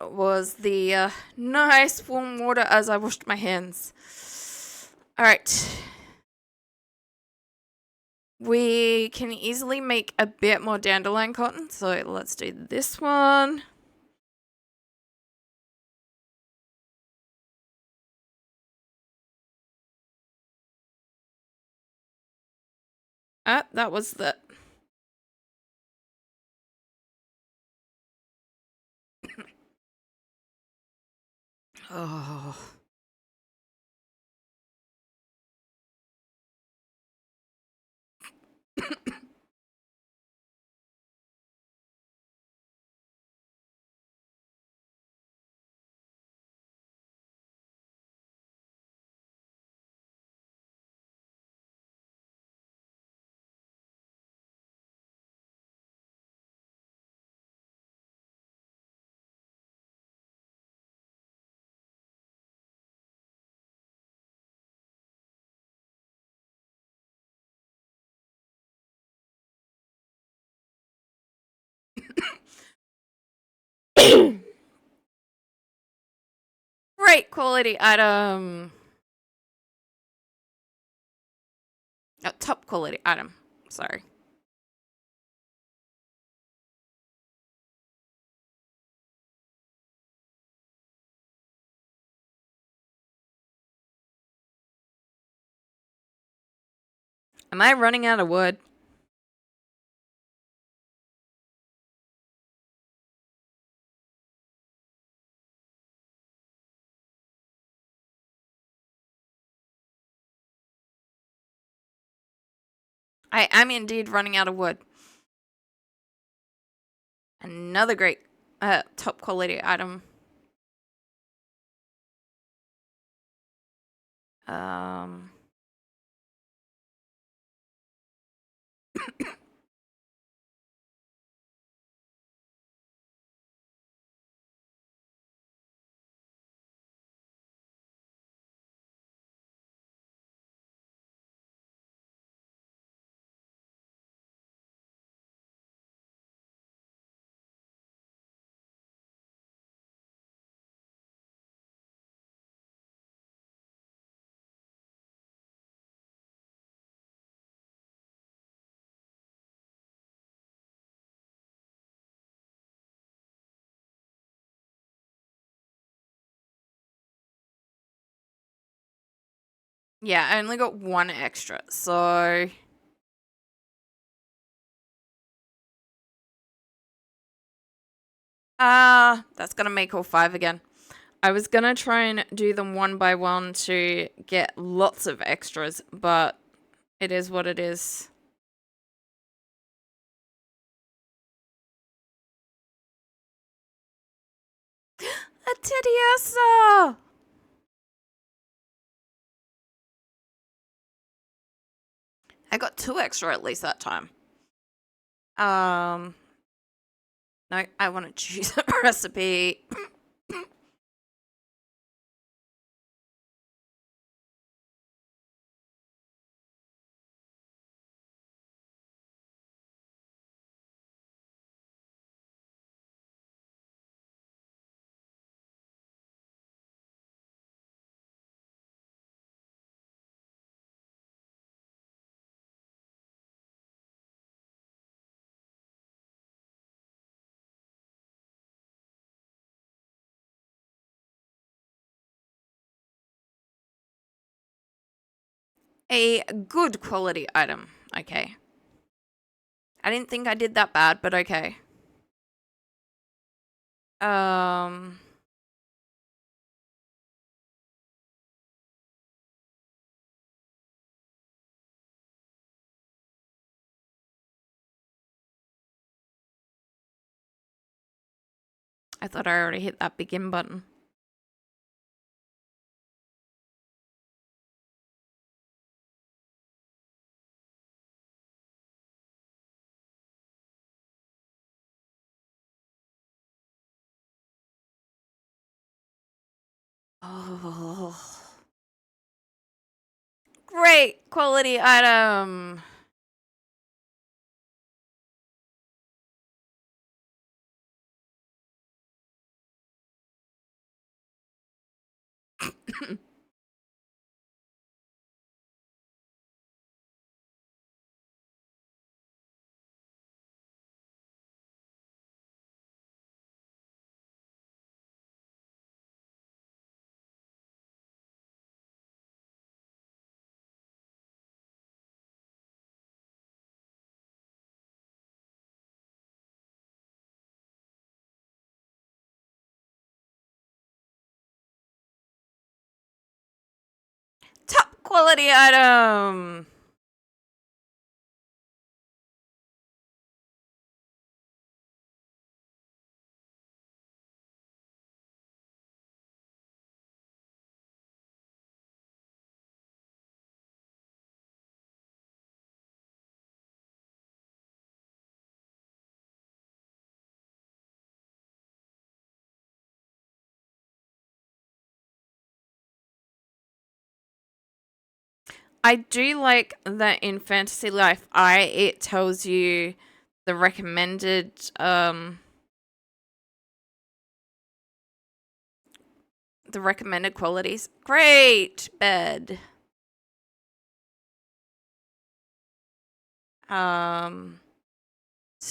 was the, nice warm water as I washed my hands. Alright. We can easily make a bit more dandelion cotton, so let's do this one. Ah, that was the... Oh. Great quality item. Oh, top quality item. Sorry. Am I running out of wood? I am indeed running out of wood. Another great top quality item. Um Yeah, I only got one extra, so that's gonna make all 5 again. I was gonna try and do them one by one to get lots of extras, but it is what it is. A Teddiursa! I got 2 extra at least that time. No, I want to choose a recipe. A good quality item. Okay. I didn't think I did that bad, but okay. Um, I thought I already hit that begin button. Oh. Great quality item. Top quality item. I do like that in Fantasy Life it tells you the recommended qualities. Great bed. So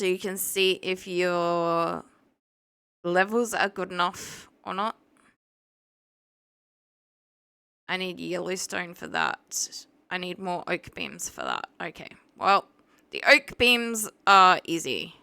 you can see if your levels are good enough or not. I need Yellowstone for that. I need more oak beams for that. Okay. Well, the oak beams are easy.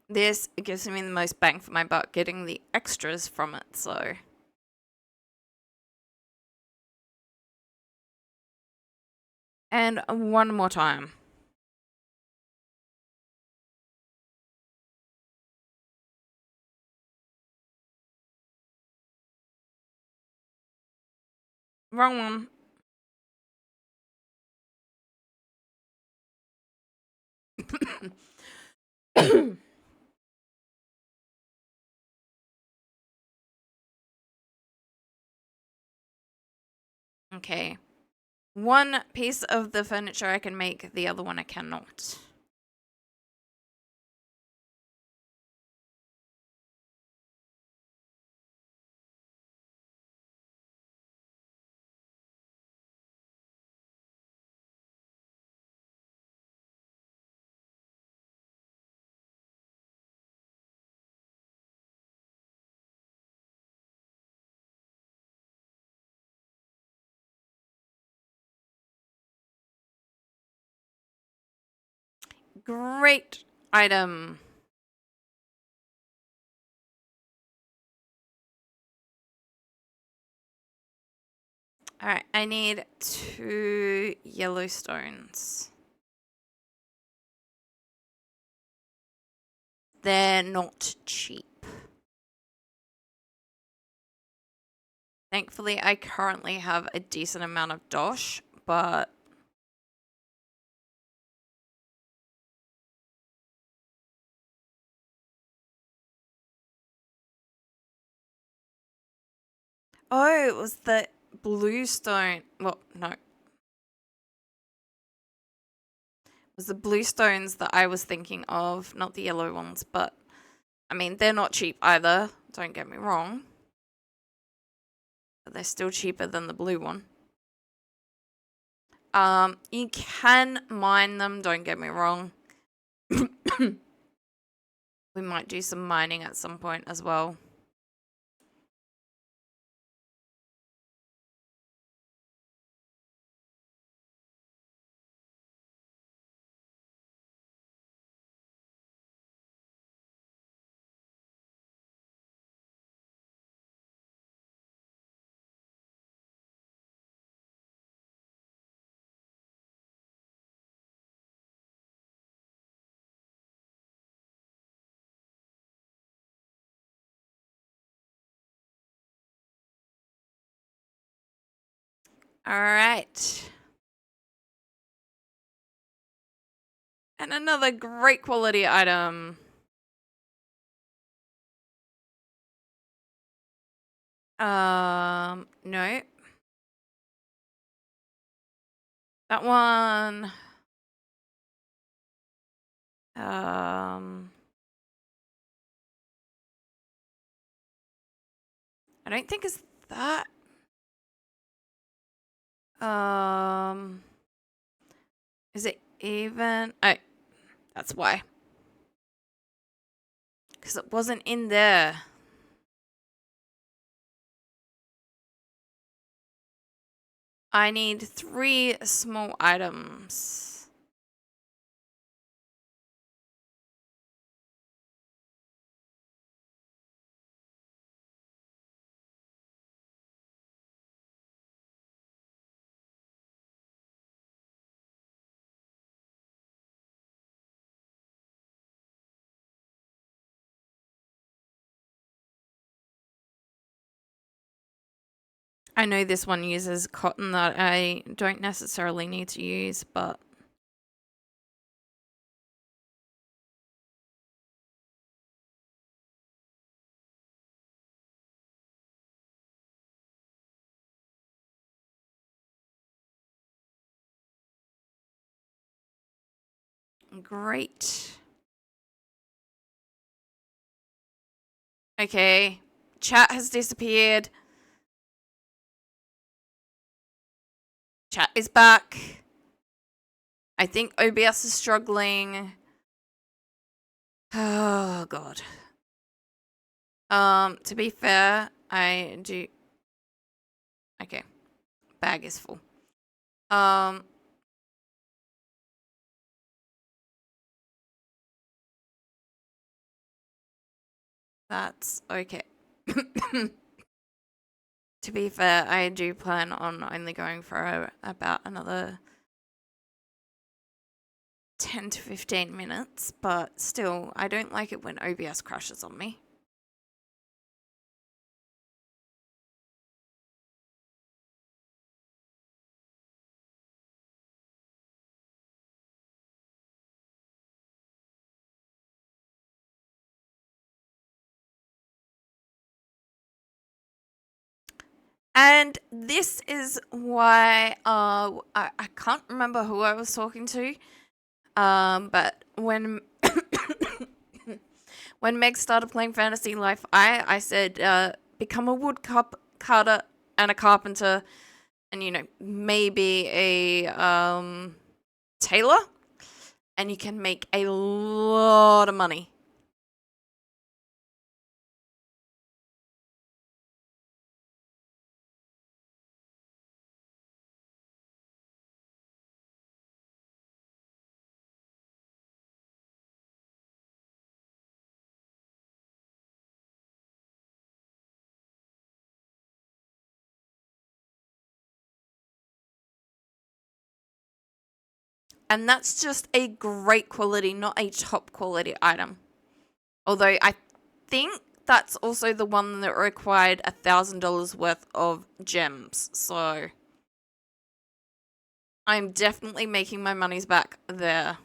This gives me the most bang for my buck getting the extras from it, so. And one more time. Wrong one. Okay. One piece of the furniture I can make, the other one I cannot. Great item. Alright, I need 2 yellow stones. They're not cheap. Thankfully, I currently have a decent amount of dosh, but... Oh, it was the blue stone. Well, no. It was the blue stones that I was thinking of, not the yellow ones, but... I mean, they're not cheap either, don't get me wrong. But they're still cheaper than the blue one. You can mine them, don't get me wrong. We might do some mining at some point as well. Alright. And another great quality item. No. That one. I don't think it's that. Is it even? Oh, that's why. Because it wasn't in there. I need 3 small items. I know this one uses cotton that I don't necessarily need to use, but great. Okay, chat has disappeared. Chat is back. I think OBS is struggling. Oh god. To be fair, I do. Okay, bag is full. That's okay. To be fair, I do plan on only going for about another 10 to 15 minutes, but still, I don't like it when OBS crashes on me. And this is why I can't remember who I was talking to, but when when Meg started playing Fantasy Life, I said become a cutter and a carpenter, and maybe a tailor, and you can make a lot of money. And that's just a great quality, not a top quality item. Although I think that's also the one that required $1,000 worth of gems. So I'm definitely making my money's back there.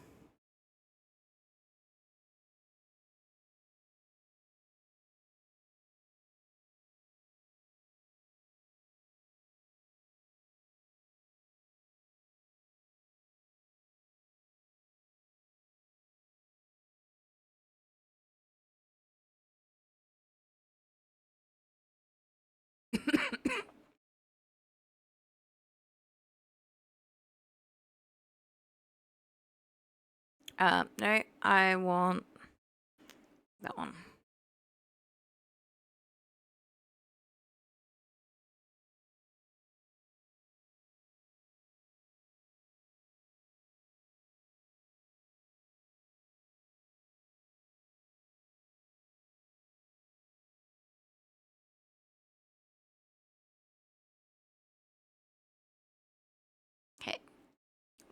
No, I want that one. Okay.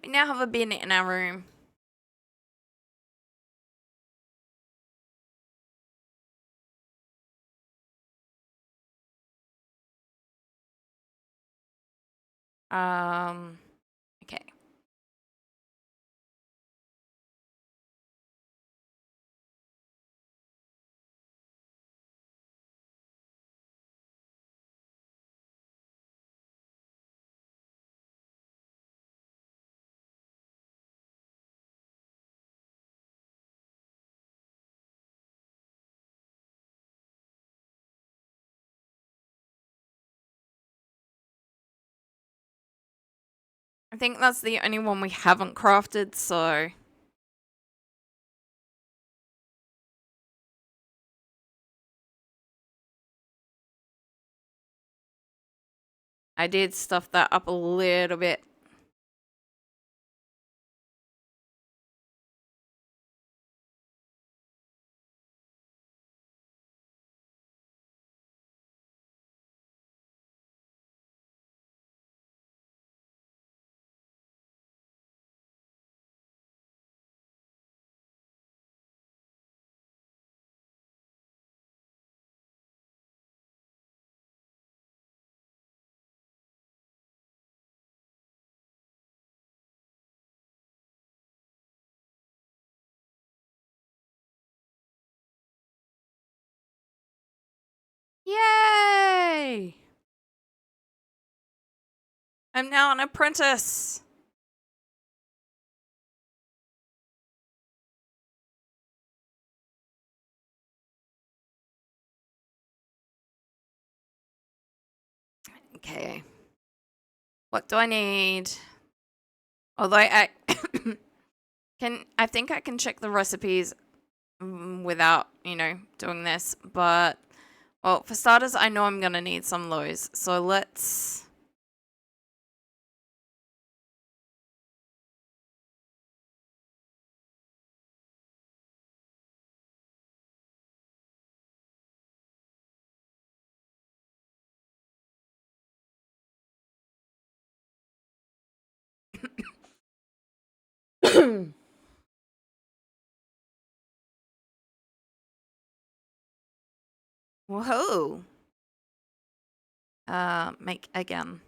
We now have a bin in our room. Okay. I think that's the only one we haven't crafted, so I did stuff that up a little bit. I'm now an apprentice. Okay. What do I need? Although I think I can check the recipes without, doing this, but well, for starters, I know I'm gonna need some lows. So let's whoa. Make again.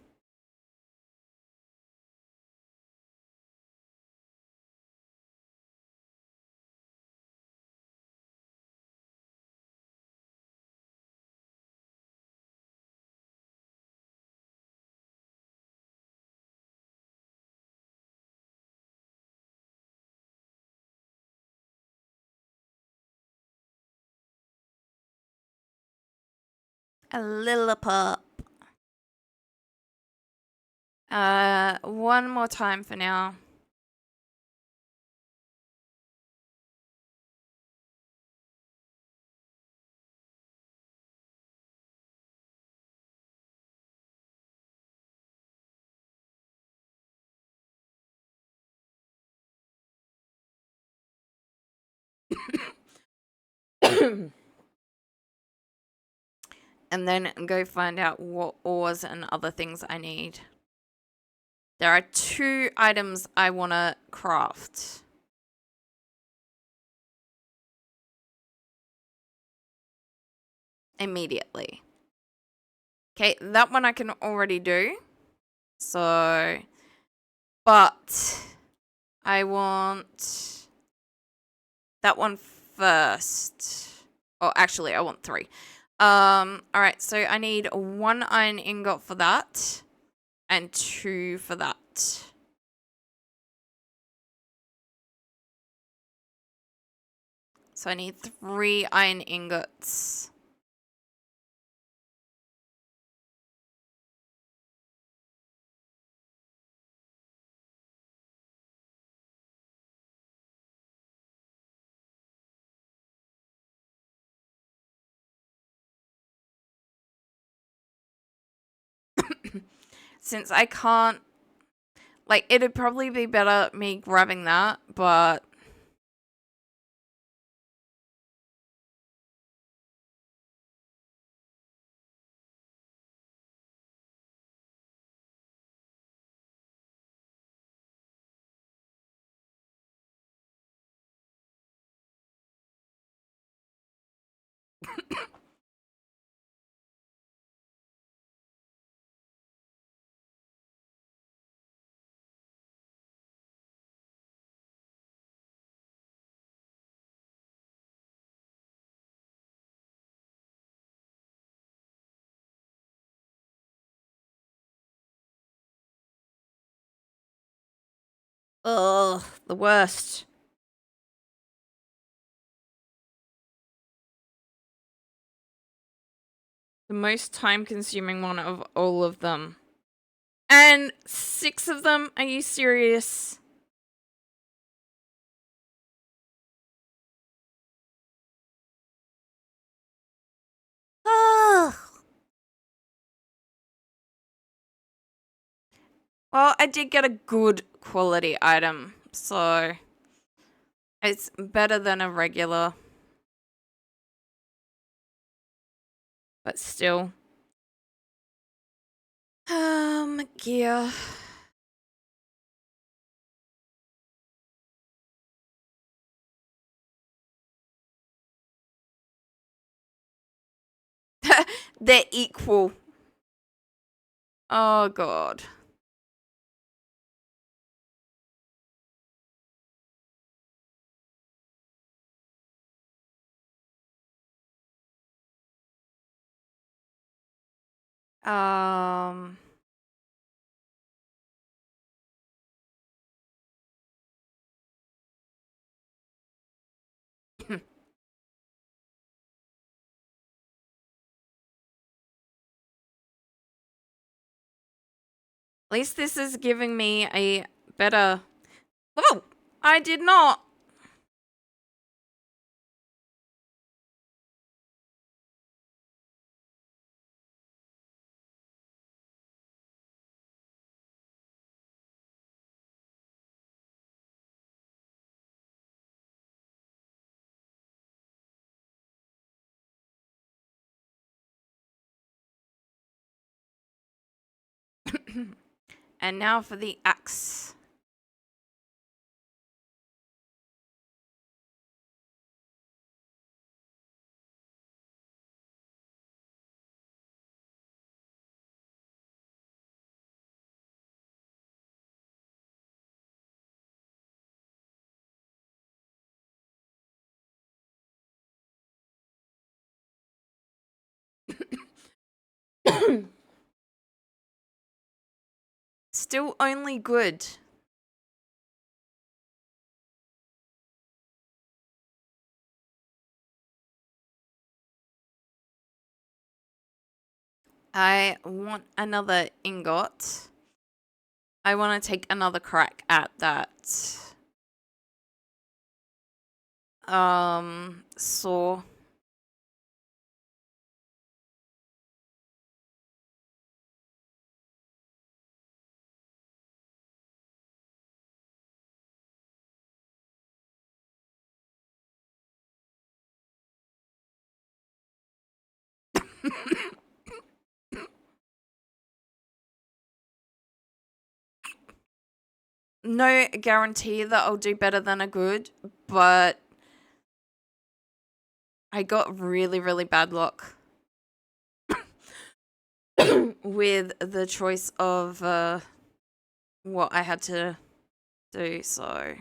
A little pup. One more time for now. And then go find out what ores and other things I need. There are 2 items I want to craft. Immediately. Okay, that one I can already do. So, but I want that one first. Oh, actually, I want 3. All right, so I need 1 iron ingot for that and 2 for that. So I need 3 iron ingots. Since I can't, like, it'd probably be better me grabbing that, but ugh, the worst. The most time-consuming one of all of them. And 6 of them? Are you serious? Ugh. Well, I did get a good quality item, so it's better than a regular. But still. Gear. They're equal. Oh, God. Um... At least this is giving me a better... Whoa! I did not! And now for the axe. Still only good. I want another ingot. I want to take another crack at that. Saw. No guarantee that I'll do better than a good, but I got really, really bad luck with the choice of what I had to do, so...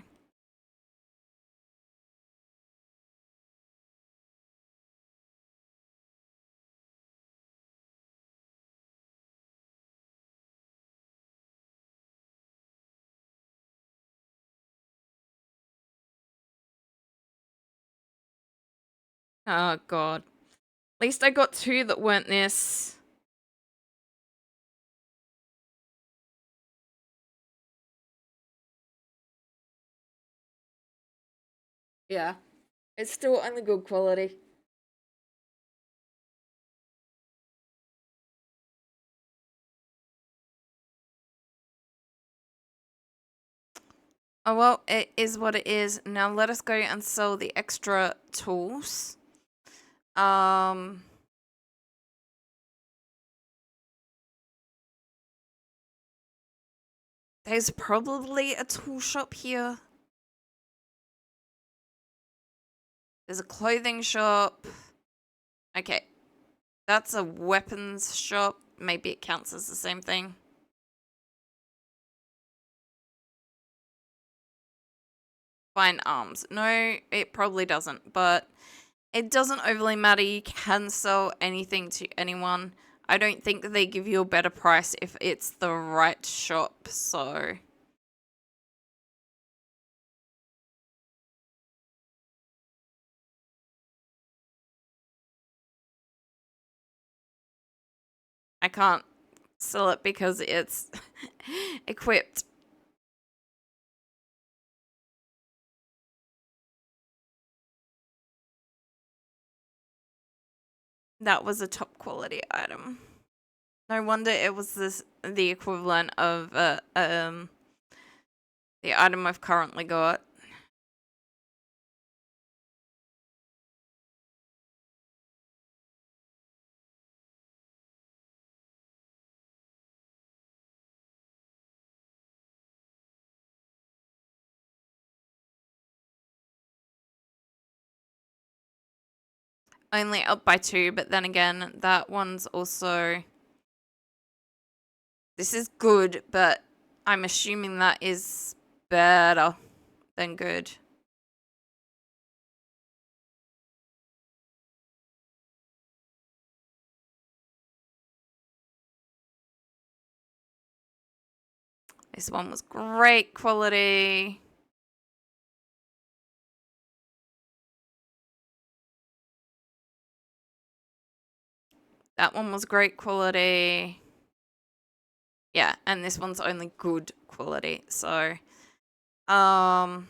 Oh, God. At least I got two that weren't this. Yeah. It's still only good quality. Oh, well, it is what it is. Now let us go and sell the extra tools. There's probably a tool shop here. There's a clothing shop. Okay. That's a weapons shop. Maybe it counts as the same thing. Fine arms. No, it probably doesn't, but it doesn't overly matter. You can sell anything to anyone. I don't think they give you a better price if it's the right shop, so... I can't sell it because it's equipped. That was a top quality item. No wonder it was the equivalent of the item I've currently got. Only up by 2, but then again, that one's also... This is good, but I'm assuming that is better than good. This one was great quality. That one was great quality. Yeah, and this one's only good quality. So, can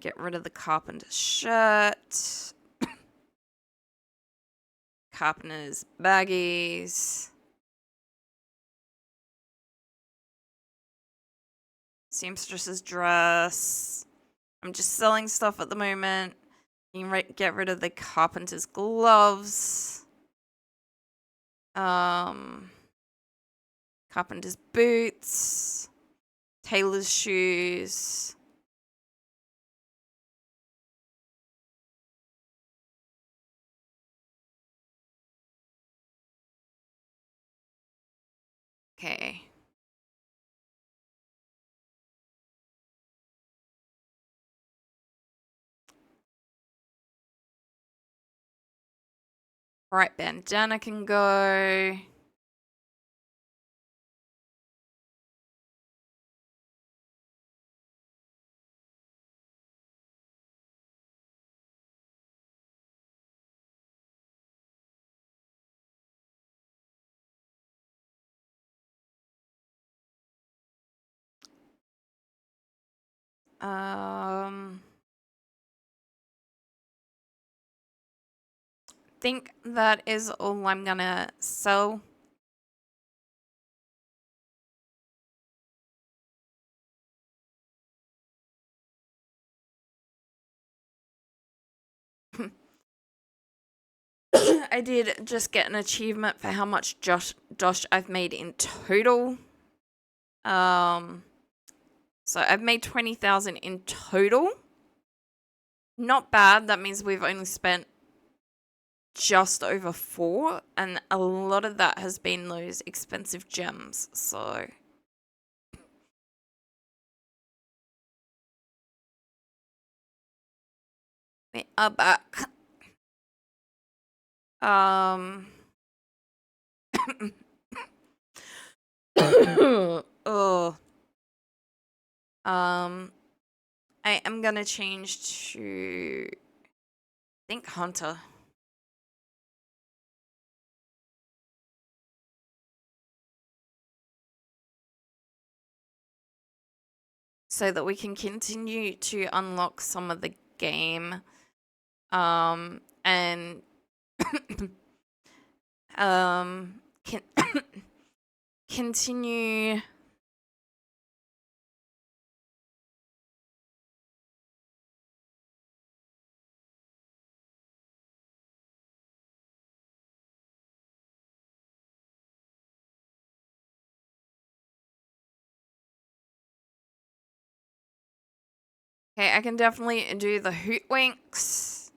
get rid of the carpenter's shirt. Carpenter's baggies. Seamstress's dress. I'm just selling stuff at the moment. You can get rid of the carpenter's gloves. Carpenter's boots. Tailor's shoes. Okay. Right, bandana can go. Think that is all I'm gonna sell. I did just get an achievement for how much dosh I've made in total. So I've made 20,000 in total. Not bad. That means we've only spent just over 4, and a lot of that has been those expensive gems. So we are back. Oh. I am gonna change to, I think, Hunter. So that we can continue to unlock some of the game. And can continue. Okay, I can definitely do the Hootwinks.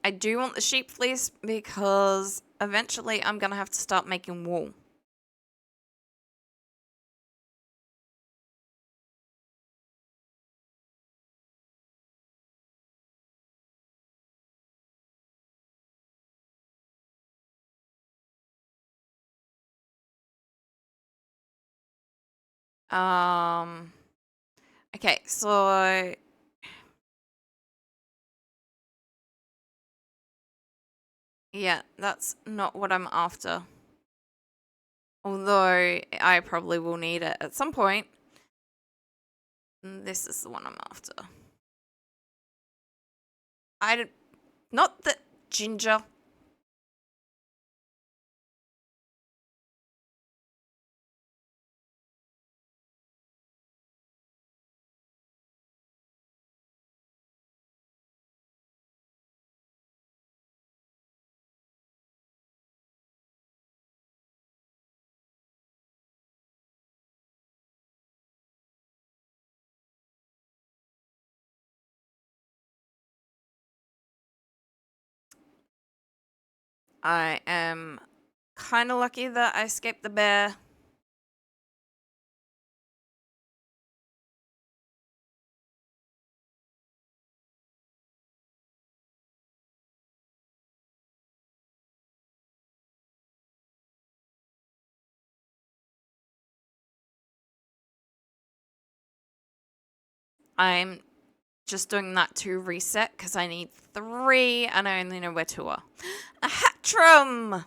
I do want the sheep fleece because eventually I'm gonna have to start making wool. Okay, so yeah, that's not what I'm after. Although I probably will need it at some point. This is the one I'm after. Not the ginger. I am kind of lucky that I escaped the bear. I'm just doing that to reset because I need 3 and I only know where 2 are. A Hatchram!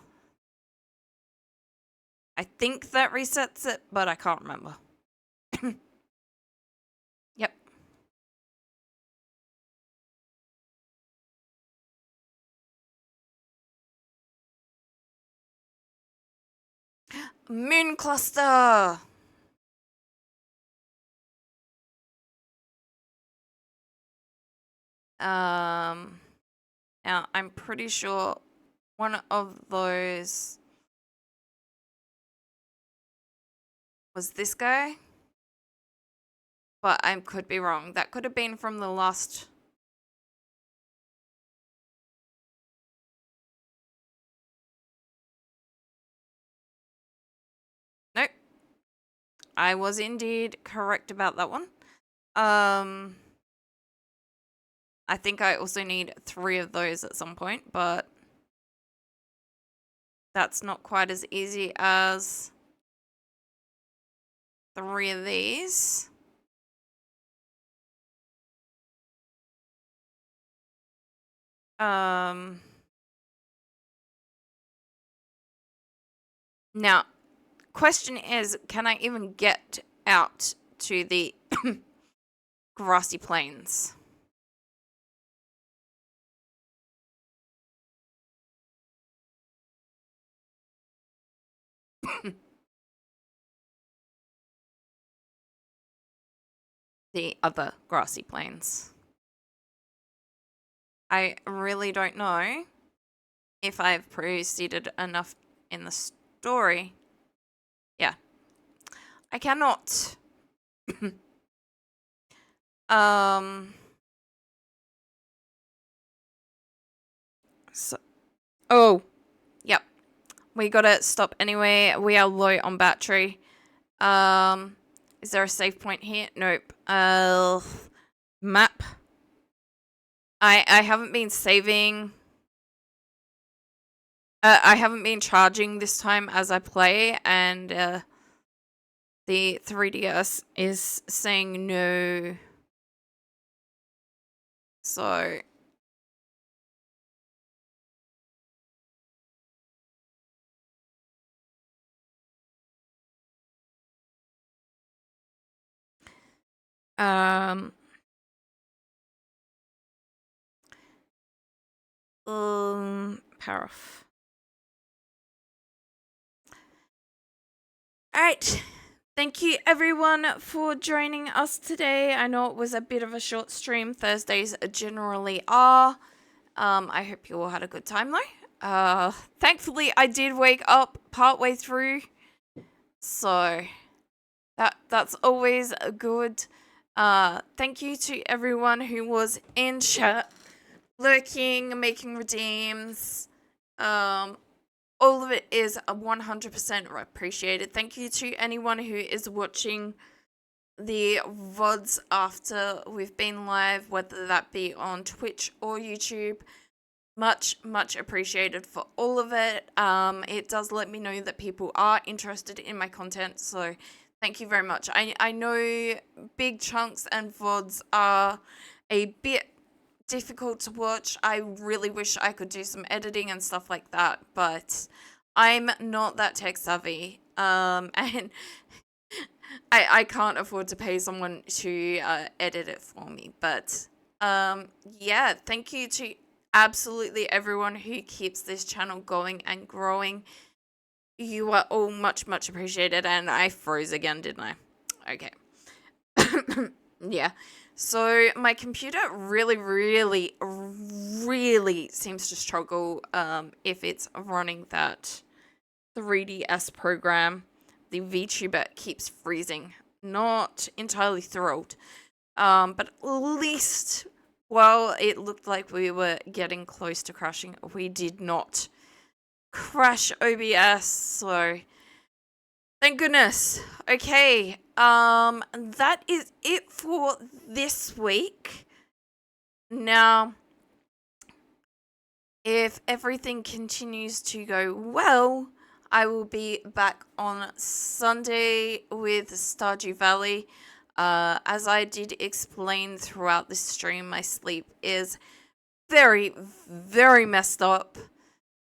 I think that resets it, but I can't remember. Yep. Moon cluster! Now I'm pretty sure one of those was this guy, but I could be wrong. That could have been from the last. Nope. I was indeed correct about that one. I think I also need 3 of those at some point, but that's not quite as easy as 3 of these. Now, question is, can I even get out to the grassy plains? The other grassy plains. I really don't know if I've proceeded enough in the story. Yeah. I cannot. So, oh, yep. We gotta stop anyway. We are low on battery. Is there a save point here? Nope. Map. I haven't been saving. I haven't been charging this time as I play, and the 3DS is saying no. So power off. Alright. Thank you everyone for joining us today. I know it was a bit of a short stream. Thursdays generally are. I hope you all had a good time though. Thankfully I did wake up partway through. So that's always good. Thank you to everyone who was in chat, lurking, making redeems. All of it is 100% appreciated. Thank you to anyone who is watching the VODs after we've been live, whether that be on Twitch or YouTube. Much appreciated for all of it. It does let me know that people are interested in my content, so thank you very much. I know big chunks and VODs are a bit difficult to watch. I really wish I could do some editing and stuff like that, but I'm not that tech savvy. And I can't afford to pay someone to edit it for me. But yeah, thank you to absolutely everyone who keeps this channel going and growing. You are all much, much appreciated. And I froze again, didn't I? Okay. Yeah. So my computer really, really, really seems to struggle if it's running that 3DS program. The VTuber keeps freezing. Not entirely thrilled. But at least, while it looked like we were getting close to crashing, we did not crash OBS, so thank goodness. Okay, that is it for this week. Now, if everything continues to go well, I will be back on Sunday with Stardew Valley. As I did explain throughout this stream, my sleep is very, very messed up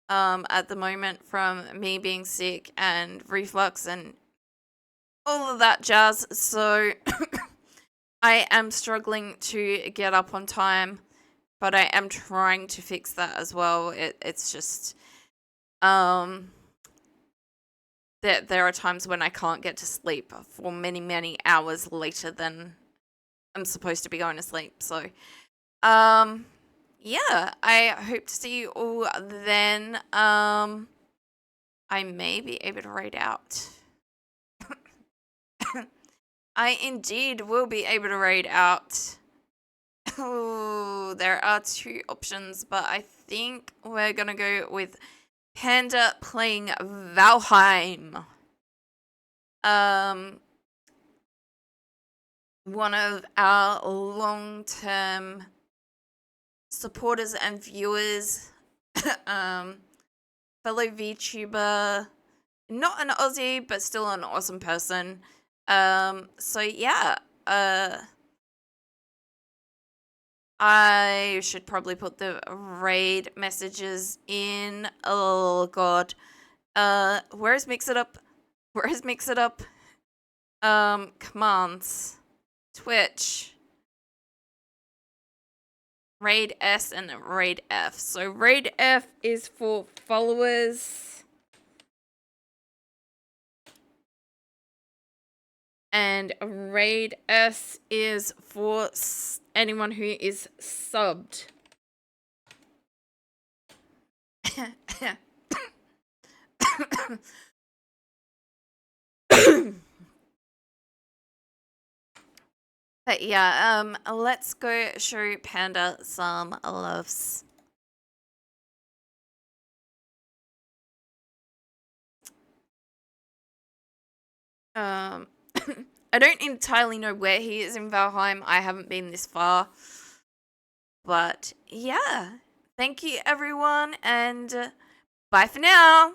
at the moment from me being sick and reflux and all of that jazz. So I am struggling to get up on time, but I am trying to fix that as well. It's just there are times when I can't get to sleep for many, many hours later than I'm supposed to be going to sleep. So yeah, I hope to see you all then. I may be able to raid out. I indeed will be able to raid out. Oh, there are two options, but I think we're gonna go with Panda playing Valheim. One of our long-term supporters and viewers, fellow VTuber, not an Aussie, but still an awesome person. So yeah, I should probably put the raid messages in. Oh god. Where's Mix It Up? Where's Mix It Up? Commands. Twitch. Raid S and Raid F. So Raid F is for followers. And Raid S is for anyone who is subbed. But yeah, let's go show Panda some loves. I don't entirely know where he is in Valheim. I haven't been this far. But yeah, thank you everyone, and bye for now.